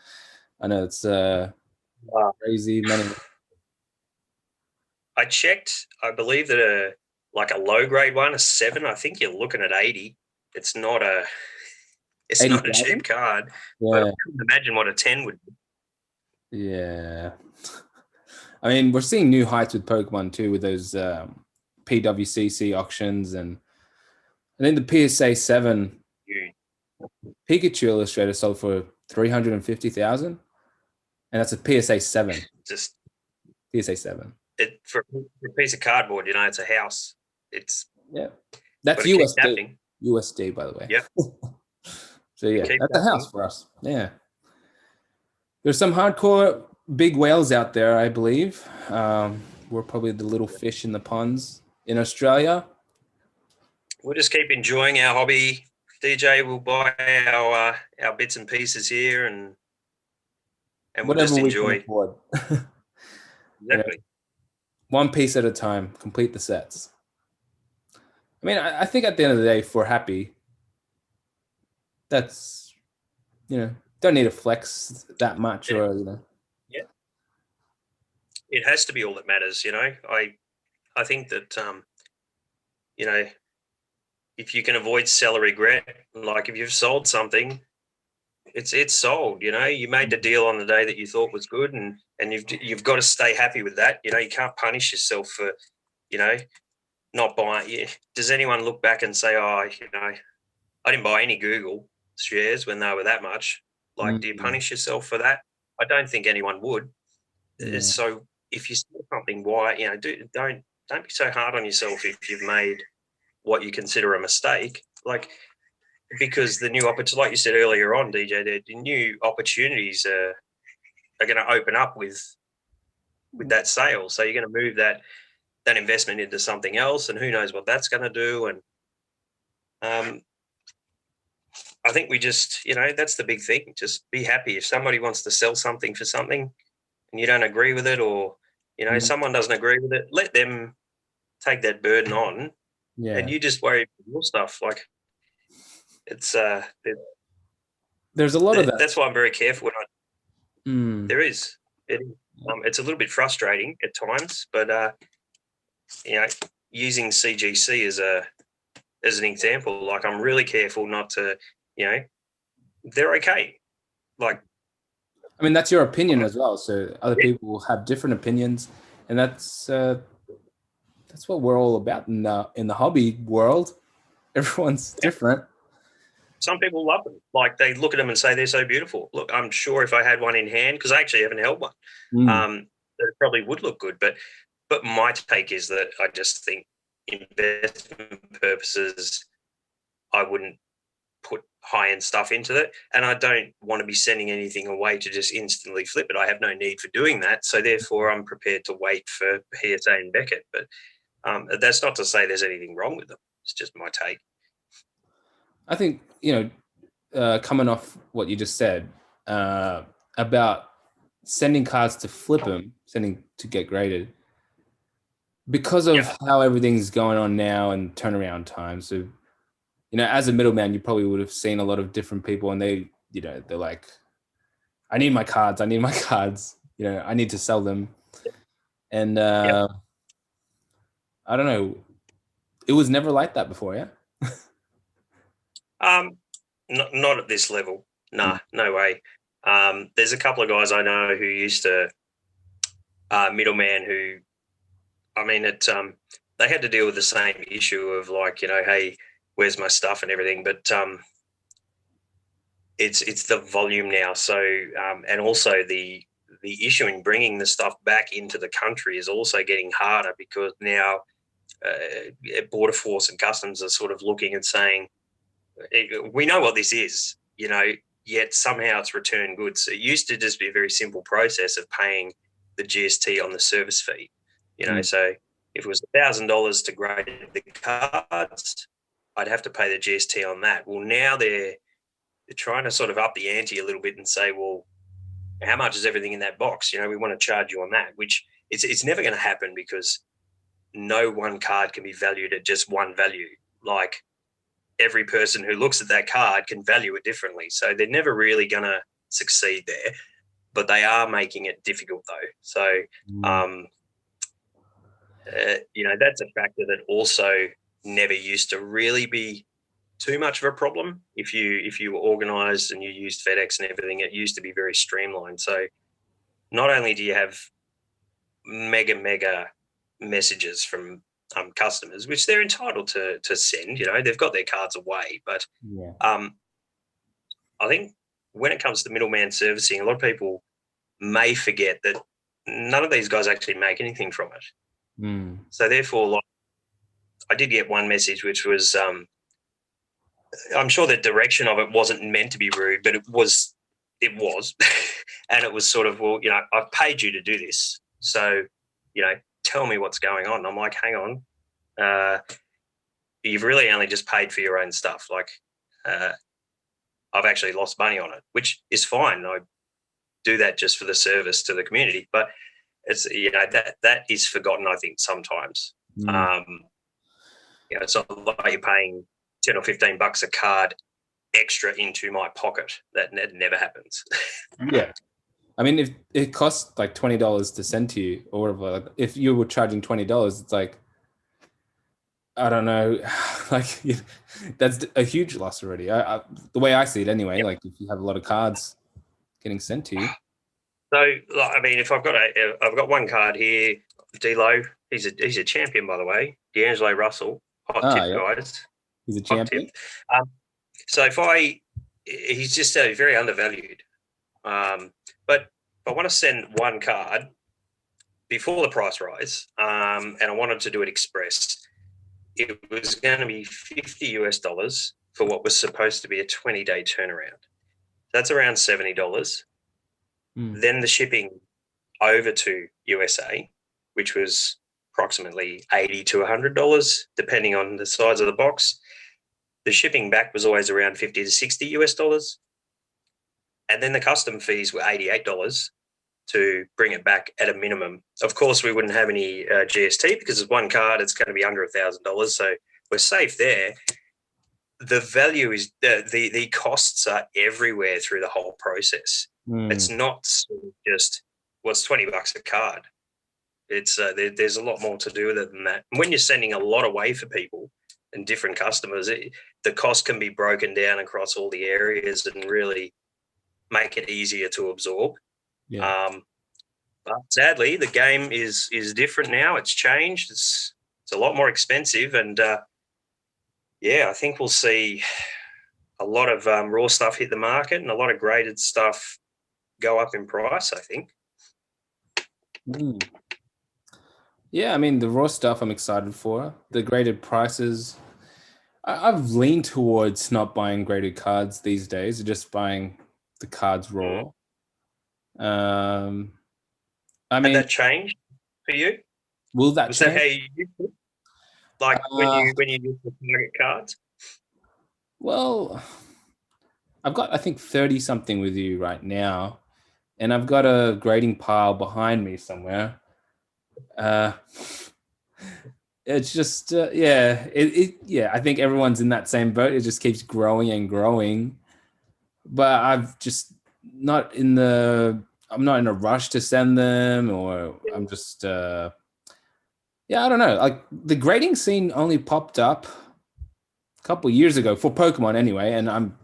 I know it's crazy money. I checked. I believe that a low grade one, a 7, I think you're looking at 80. It's not a cheap card. Yeah. But I couldn't imagine what a 10 would be. Yeah. I mean, we're seeing new heights with Pokemon too, with those PWCC auctions, and I think the PSA 7 Pikachu Illustrator sold for 350,000, and that's a PSA 7. Just PSA 7. for a piece of cardboard, you know, it's a house. It's that's USD. USD, by the way. Yep. So yeah, that's a house for us. Yeah. There's some hardcore big whales out there, I believe. We're probably the little fish in the ponds in Australia. We'll just keep enjoying our hobby. DJ will buy our bits and pieces here, and we'll just enjoy. We can afford. Exactly. One piece at a time. Complete the sets. I mean, I think at the end of the day, if we're happy, that's, don't need to flex that much, or Yeah, it has to be all that matters. I think that if you can avoid seller regret, like if you've sold something, it's sold. You made the deal on the day that you thought was good, and you've got to stay happy with that. You can't punish yourself for not buying. Does anyone look back and say, oh, I didn't buy any Google shares when they were that much? Like, do you punish yourself for that? I don't think anyone would. Yeah. So if you sell something, why don't be so hard on yourself if you've made what you consider a mistake. Like, because the new opportunities, like you said earlier on, DJ, the new opportunities are going to open up with that sale. So you're going to move that investment into something else, and who knows what that's going to do. And I think we just, that's the big thing. Just be happy. If somebody wants to sell something for something and you don't agree with it, or, someone doesn't agree with it, let them take that burden on. Yeah. And you just worry about your stuff. Like, it's there's a lot of that. That's why I'm very careful when there is. It's a little bit frustrating at times, but using CGC as an example, like, I'm really careful not to, they're okay. Like, I mean, that's your opinion as well. So other people have different opinions, and that's what we're all about in the hobby world. Everyone's different. Some people love them. Like, they look at them and say they're so beautiful. Look, I'm sure if I had one in hand, because I actually haven't held one, it probably would look good. But my take is that I just think investment purposes, I wouldn't put high-end stuff into it, and I don't want to be sending anything away to just instantly flip it. I have no need for doing that, so therefore I'm prepared to wait for PSA and Beckett. But that's not to say there's anything wrong with them. It's just my take. I think, coming off what you just said about sending cards to flip them, sending to get graded, because of how everything's going on now and turnaround time. So, as a middleman, you probably would have seen a lot of different people, and they, they're like, I need my cards. I need to sell them. And I don't know. It was never like that before, yeah? Not at this level. Nah, no way. There's a couple of guys I know who used to middleman who, I mean, they had to deal with the same issue of, like, hey, where's my stuff and everything. But it's the volume now. So and also the issue in bringing the stuff back into the country is also getting harder, because now Border Force and Customs are sort of looking and saying, we know what this is, yet somehow it's return goods. It used to just be a very simple process of paying the GST on the service fee, so if it was $1,000 to grade the cards, I'd have to pay the GST on that. Well, now they're trying to sort of up the ante a little bit and say, well, how much is everything in that box? We want to charge you on that, which it's never going to happen, because no one card can be valued at just one value. Like, every person who looks at that card can value it differently. So they're never really going to succeed there, but they are making it difficult though. So, that's a factor that also never used to really be too much of a problem. If you were organized and you used FedEx and everything, it used to be very streamlined. So not only do you have mega messages from customers, which they're entitled to send. You know, they've got their cards away, but Yeah. I think when it comes to middleman servicing, a lot of people may forget that none of these guys actually make anything from it. Mm. So therefore, like, I did get one message which was, I'm sure the direction of it wasn't meant to be rude, but it was, and it was sort of, well, you know, I've paid you to do this, so, you know, tell me what's going on. And I'm like, hang on, you've really only just paid for your own stuff. Like, I've actually lost money on it, which is fine. I do that just for the service to the community, but it's, you know, that is forgotten, I think, sometimes. Mm. You know, it's not like you're paying $10 or $15 a card extra into my pocket. That never happens. Yeah. I mean, if it costs like $20 to send to you or whatever, like if you were charging $20, it's like, I don't know, like that's a huge loss already. The way I see it anyway, Yep. like if you have a lot of cards getting sent to you. So, like, I mean, if I've got one card here, D'Lo, he's a champion, by the way, D'Angelo Russell, hot tip, Yeah. guys. He's a Hot champion. tip. So he's just very undervalued. But if I want to send one card before the price rise, and I wanted to do it express, it was going to be $50 for what was supposed to be a 20-day turnaround. That's around $70. Mm. Then the shipping over to USA, which was approximately $80 to $100, depending on the size of the box. The shipping back was always around $50 to $60. And then the custom fees were $88 to bring it back at a minimum. Of course, we wouldn't have any GST because it's one card, it's going to be under $1,000. So we're safe there. The value is the costs are everywhere through the whole process. Mm. It's not just, well, it's $20 a card. It's there's a lot more to do with it than that. And when you're sending a lot away for people and different customers, the cost can be broken down across all the areas and really make it easier to absorb. Yeah. But sadly, the game is different now. It's changed. It's a lot more expensive, and yeah, I think we'll see a lot of raw stuff hit the market and a lot of graded stuff go up in price, I think. Mm. Yeah, I mean, the raw stuff I'm excited for. The graded prices, I've leaned towards not buying graded cards these days, just buying the cards raw. I Had mean, that changed for you? will that Was change? that how you used it? Like when you used the target cards? Well, I've got, I think, 30 something with you right now, and I've got a grading pile behind me somewhere. It's just, yeah, I think everyone's in that same boat. It just keeps growing and growing. But I've just I'm not in a rush to send them, or I'm just, I don't know. Like the grading scene only popped up a couple years ago for Pokemon anyway, and I'm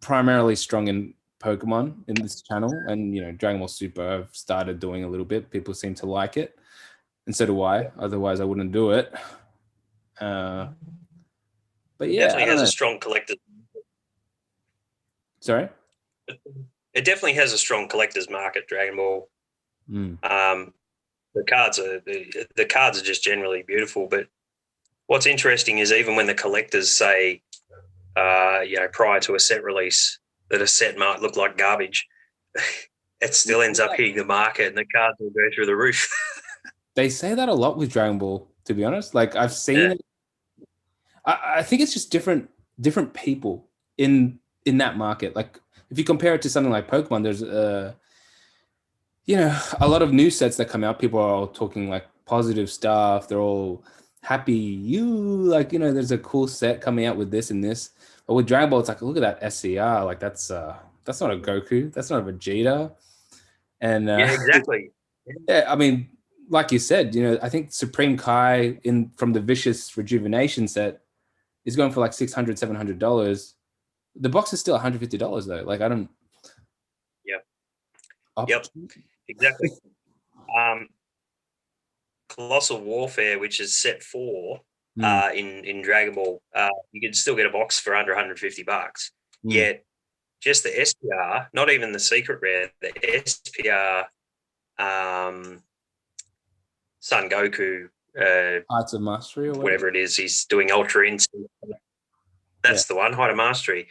primarily strong in Pokemon in this channel, and Dragonball Super I've started doing a little bit. People seem to like it, and so do I. Otherwise, I wouldn't do it. But yeah, Definitely has a strong collector's. Sorry. It definitely has a strong collector's market. Dragon Ball. The cards are just generally beautiful. But what's interesting is even when the collectors say, prior to a set release, that a set might look like garbage, it still ends up hitting the market, and the cards will go through the roof. They say that a lot with Dragon Ball, to be honest. Like I've seen it. I think it's just different people in that market. Like if you compare it to something like Pokemon, there's a lot of new sets that come out. People are all talking like positive stuff. They're all happy. There's a cool set coming out with this and this. But with Dragon Ball, it's like, look at that SCR. Like that's not a Goku. That's not a Vegeta. And yeah, exactly. Yeah, I mean, like you said, I think Supreme Kai from the Vicious Rejuvenation set is going for like $600, $700. The box is still $150 though. Like I don't. Yep. Exactly. Colossal Warfare, which is set 4 in Dragon Ball, you can still get a box for under $150. Yet just the SPR, not even the secret rare, the SPR Son Goku, Arts of Mastery or whatever it is, he's doing Ultra Instinct. That's the one, Height of Mastery.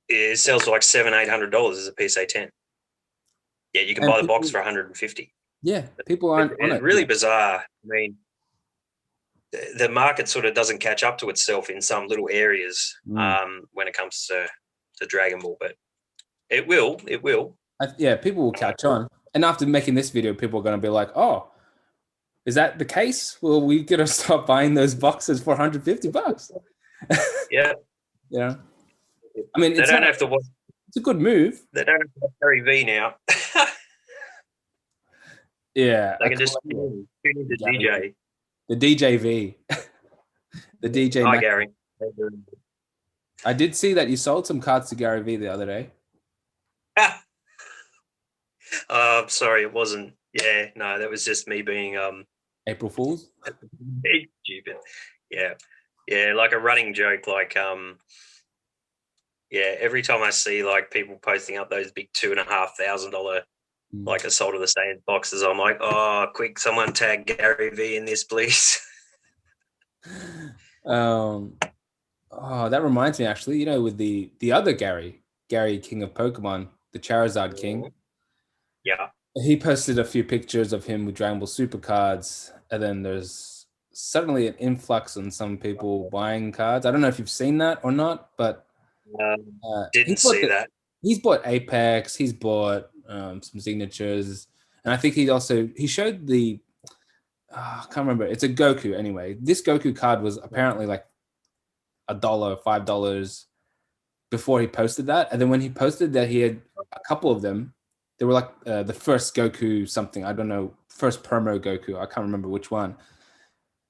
It sells for like $700-800 as a PSA 10. Yeah, you can buy the box for $150. Yeah, people aren't on it. Really bizarre. I mean, the market sort of doesn't catch up to itself in some little areas when it comes to Dragon Ball, but it will. It will. Yeah, people will catch on. And after making this video, people are going to be like, "Oh, is that the case? Well, we got to stop buying those boxes for $150." Yeah. Yeah. I mean, they don't have to watch. It's a good move. They don't have to watch Gary V now. Yeah. They can just tune in to DJ. The DJV. The DJ. Hi, Gary. I did see that you sold some cards to Gary V the other day. I'm sorry, it wasn't. Yeah, no, that was just me being April Fools. Stupid. Yeah, like a running joke. Like every time I see like people posting up those big $2,500 like Assault of the Saiyans boxes, I'm like, oh, quick, someone tag Gary V in this, please. Oh, that reminds me, actually, you know, with the other Gary King of Pokemon, the Charizard King. Yeah. He posted a few pictures of him with Dragon Ball Super cards, and then there's suddenly an influx on some people buying cards. I don't know if you've seen that or not, but didn't see that. He's bought Apex. He's bought some signatures, and I think he showed the I can't remember. It's a Goku anyway. This Goku card was apparently like $1, $5 before he posted that, and then when he posted that, he had a couple of them. They were like the first Goku something. I don't know, first promo Goku. I can't remember which one.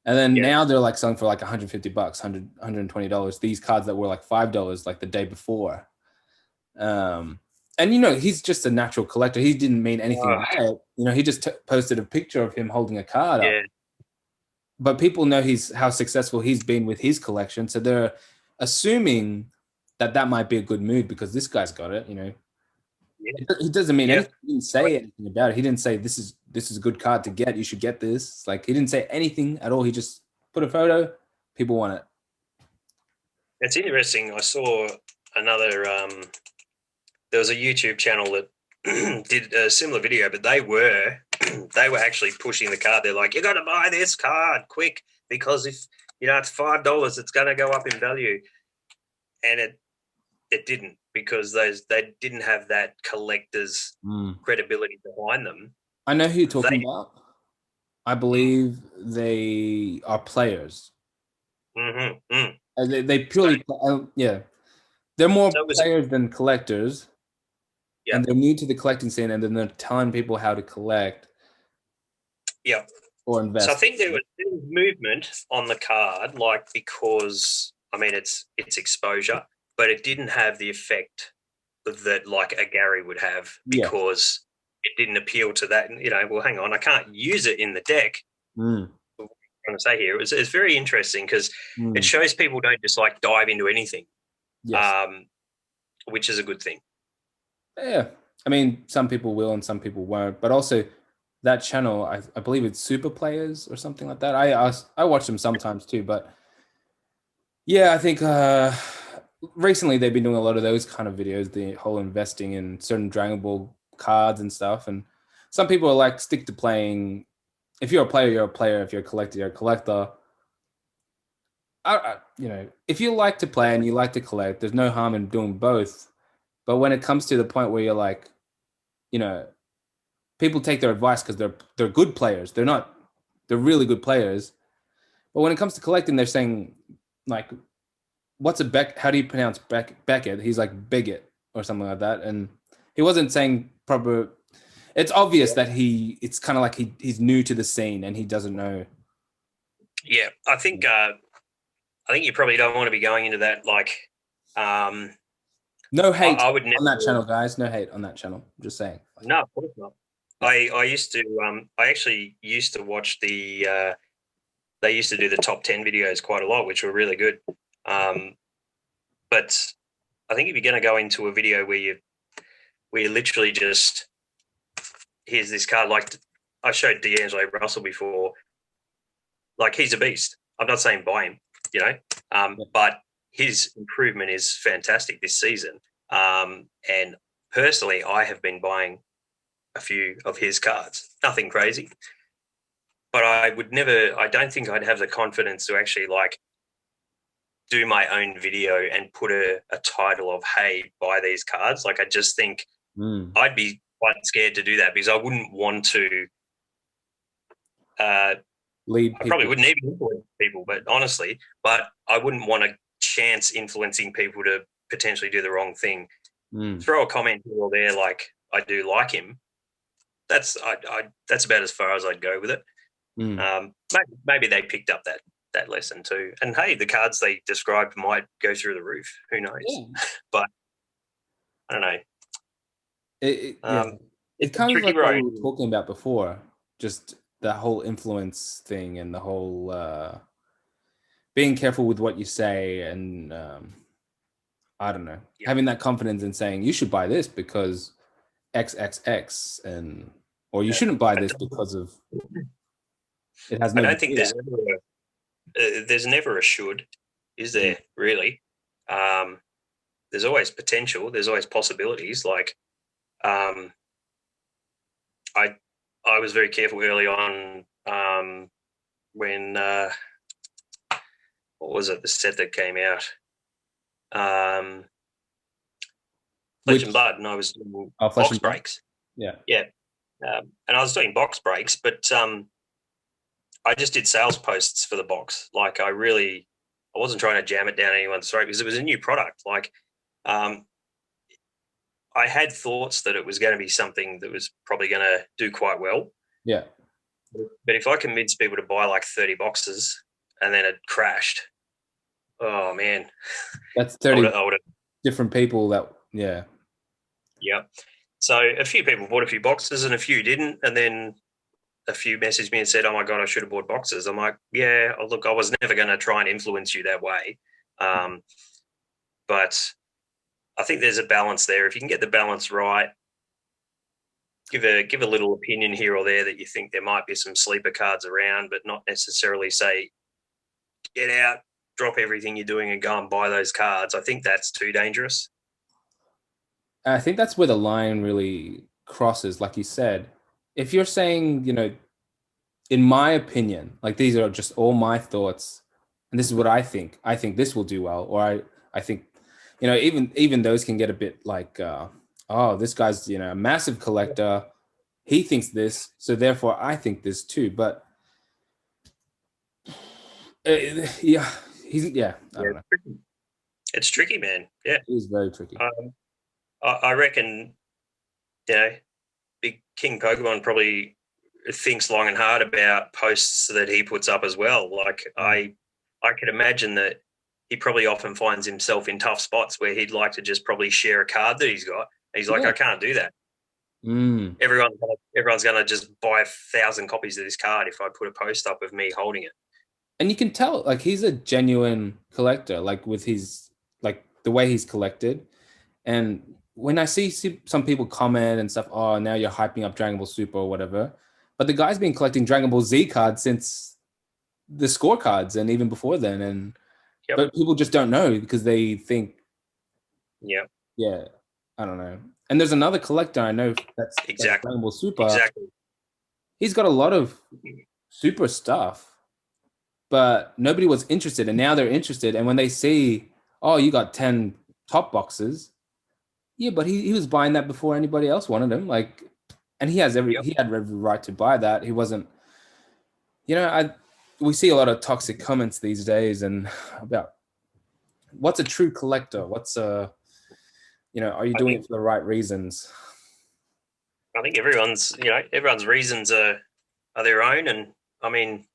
And then now they're like selling for like $150, $120. These cards that were like $5 like the day before. And you know, he's just a natural collector. He didn't mean anything by it. You know, he just posted a picture of him holding a card up. But people know how successful he's been with his collection, so they're assuming that might be a good move because this guy's got it. You know, he doesn't mean anything. He didn't say anything about it. He didn't say this is a good card to get. You should get this. Like, he didn't say anything at all. He just put a photo. People want it. It's interesting. I saw another. There was a YouTube channel that did a similar video, but they were actually pushing the card. They're like, you got to buy this card quick because if it's $5, it's going to go up in value, and it didn't because they didn't have that collector's credibility behind them. I know who you're talking about. I believe they are players. They purely, they're more players than collectors. Yeah. And they're new to the collecting scene, and then they're telling people how to collect. Yeah. Or invest. So I think there was movement on the card, like, because I mean it's exposure, but it didn't have the effect that like a Gary would have because it didn't appeal to that. Well, hang on, I can't use it in the deck. What I'm trying to say here, it's very interesting because it shows people don't just like dive into anything, which is a good thing. Yeah, I mean, some people will and some people won't, but also that channel, I believe it's Super Players or something like that. I watch them sometimes too, but yeah, I think recently they've been doing a lot of those kind of videos, the whole investing in certain Dragon Ball cards and stuff. And some people are like, stick to playing. If you're a player, you're a player. If you're a collector, you're a collector. If you like to play and you like to collect, there's no harm in doing both. But when it comes to the point where you're like, people take their advice because they're good players. They're really good players. But when it comes to collecting, they're saying like, what's a how do you pronounce Beckett? He's like bigot or something like that. And he wasn't saying proper. It's obvious that it's kind of like he's new to the scene and he doesn't know. Yeah, I think you probably don't want to be going into that like. No hate on that channel, guys. No hate on that channel. I'm just saying. No, of course not. I used to I actually used to watch they used to do the top 10 videos quite a lot, which were really good. But I think if you're going to go into a video where you literally just, here's this card, like I showed D'Angelo Russell before, like he's a beast. I'm not saying buy him, but his improvement is fantastic this season. And personally, I have been buying a few of his cards, nothing crazy, but I don't think I'd have the confidence to actually like do my own video and put a title of, hey, buy these cards. Like, I just think I'd be quite scared to do that because I wouldn't want to lead people. I probably wouldn't even influence people, but I wouldn't want a chance influencing people to potentially do the wrong thing. Throw a comment here or there like, I do like him. That's about as far as I'd go with it. Maybe they picked up that lesson too. And hey, the cards they described might go through the roof. Who knows? Yeah. But I don't know. It's kind of like what we were talking about before, just that whole influence thing and the whole being careful with what you say and I don't know, having that confidence in saying you should buy this because XXX or you shouldn't buy this because of it has no. I don't think there's never a should, is there? Really? There's always potential. There's always possibilities. Like, I was very careful early on when what was it? The set that came out, Flesh and Blood, and I was doing box breaks. Yeah. And I was doing box breaks, but I just did sales posts for the box. Like, I wasn't trying to jam it down anyone's throat because it was a new product. Like, I had thoughts that it was going to be something that was probably going to do quite well. Yeah. But if I convinced people to buy like 30 boxes and then it crashed, oh man. That's 30 different people that, yeah. Yeah. So a few people bought a few boxes and a few didn't. And then a few messaged me and said, oh my God, I should have bought boxes. I'm like, yeah, look, I was never going to try and influence you that way. But I think there's a balance there. If you can get the balance right, give a little opinion here or there that you think there might be some sleeper cards around, but not necessarily say, get out, drop everything you're doing and go and buy those cards. I think that's too dangerous. I think that's where the line really crosses, like you said. If you're saying, in my opinion, like these are just all my thoughts, and this is what I think this will do well, or I think, even those can get a bit like, oh, this guy's, a massive collector. He thinks this, so therefore I think this too. But I don't know. It's tricky, man. Yeah, it is very tricky. I reckon, Big King Pokemon probably thinks long and hard about posts that he puts up as well. Like, I could imagine that he probably often finds himself in tough spots where he'd like to just probably share a card that he's got. And he's like, I can't do that. Everyone's going to just buy 1,000 copies of this card if I put a post up of me holding it. And you can tell, like, he's a genuine collector, like with his, like the way he's collected. And when I see some people comment and stuff, oh, now you're hyping up Dragon Ball Super or whatever. But the guy's been collecting Dragon Ball Z cards since the scorecards and even before then. But people just don't know because they think, I don't know. And there's another collector I know that's Dragon Ball Super. Exactly. He's got a lot of Super stuff, but nobody was interested. And now they're interested. And when they see, oh, you got 10 top boxes. Yeah, but he was buying that before anybody else wanted him. Like, and he had every right to buy that. He wasn't, we see a lot of toxic comments these days and about what's a true collector? What's are you doing it for the right reasons? I think everyone's reasons are their own. And I mean,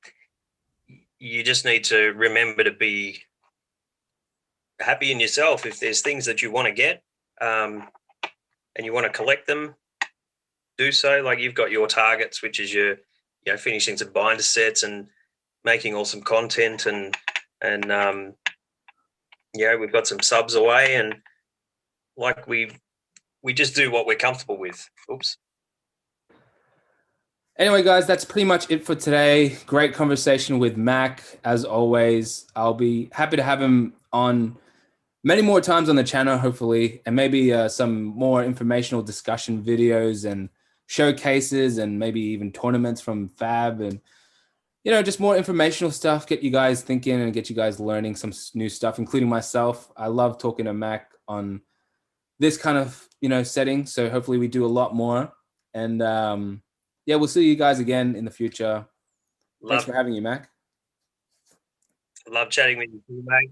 you just need to remember to be happy in yourself. If there's things that you want to get, and you want to collect them, do so. Like you've got your targets, which is your, finishing some binder sets and making awesome content, and we've got some subs away, and like we just do what we're comfortable with. Oops. Anyway, guys, that's pretty much it for today. Great conversation with Mac, as always. I'll be happy to have him on many more times on the channel, hopefully, and maybe some more informational discussion videos and showcases and maybe even tournaments from Fab and, just more informational stuff, get you guys thinking and get you guys learning some new stuff, including myself. I love talking to Mac on this kind of, setting. So hopefully we do a lot more. And we'll see you guys again in the future. Thanks for having me, Mac. Love chatting with you, mate.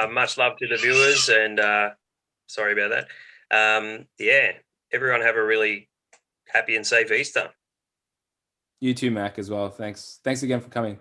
Much love to the viewers, and sorry about that. Everyone have a really happy and safe Easter. You too, Mac, as well. Thanks again for coming.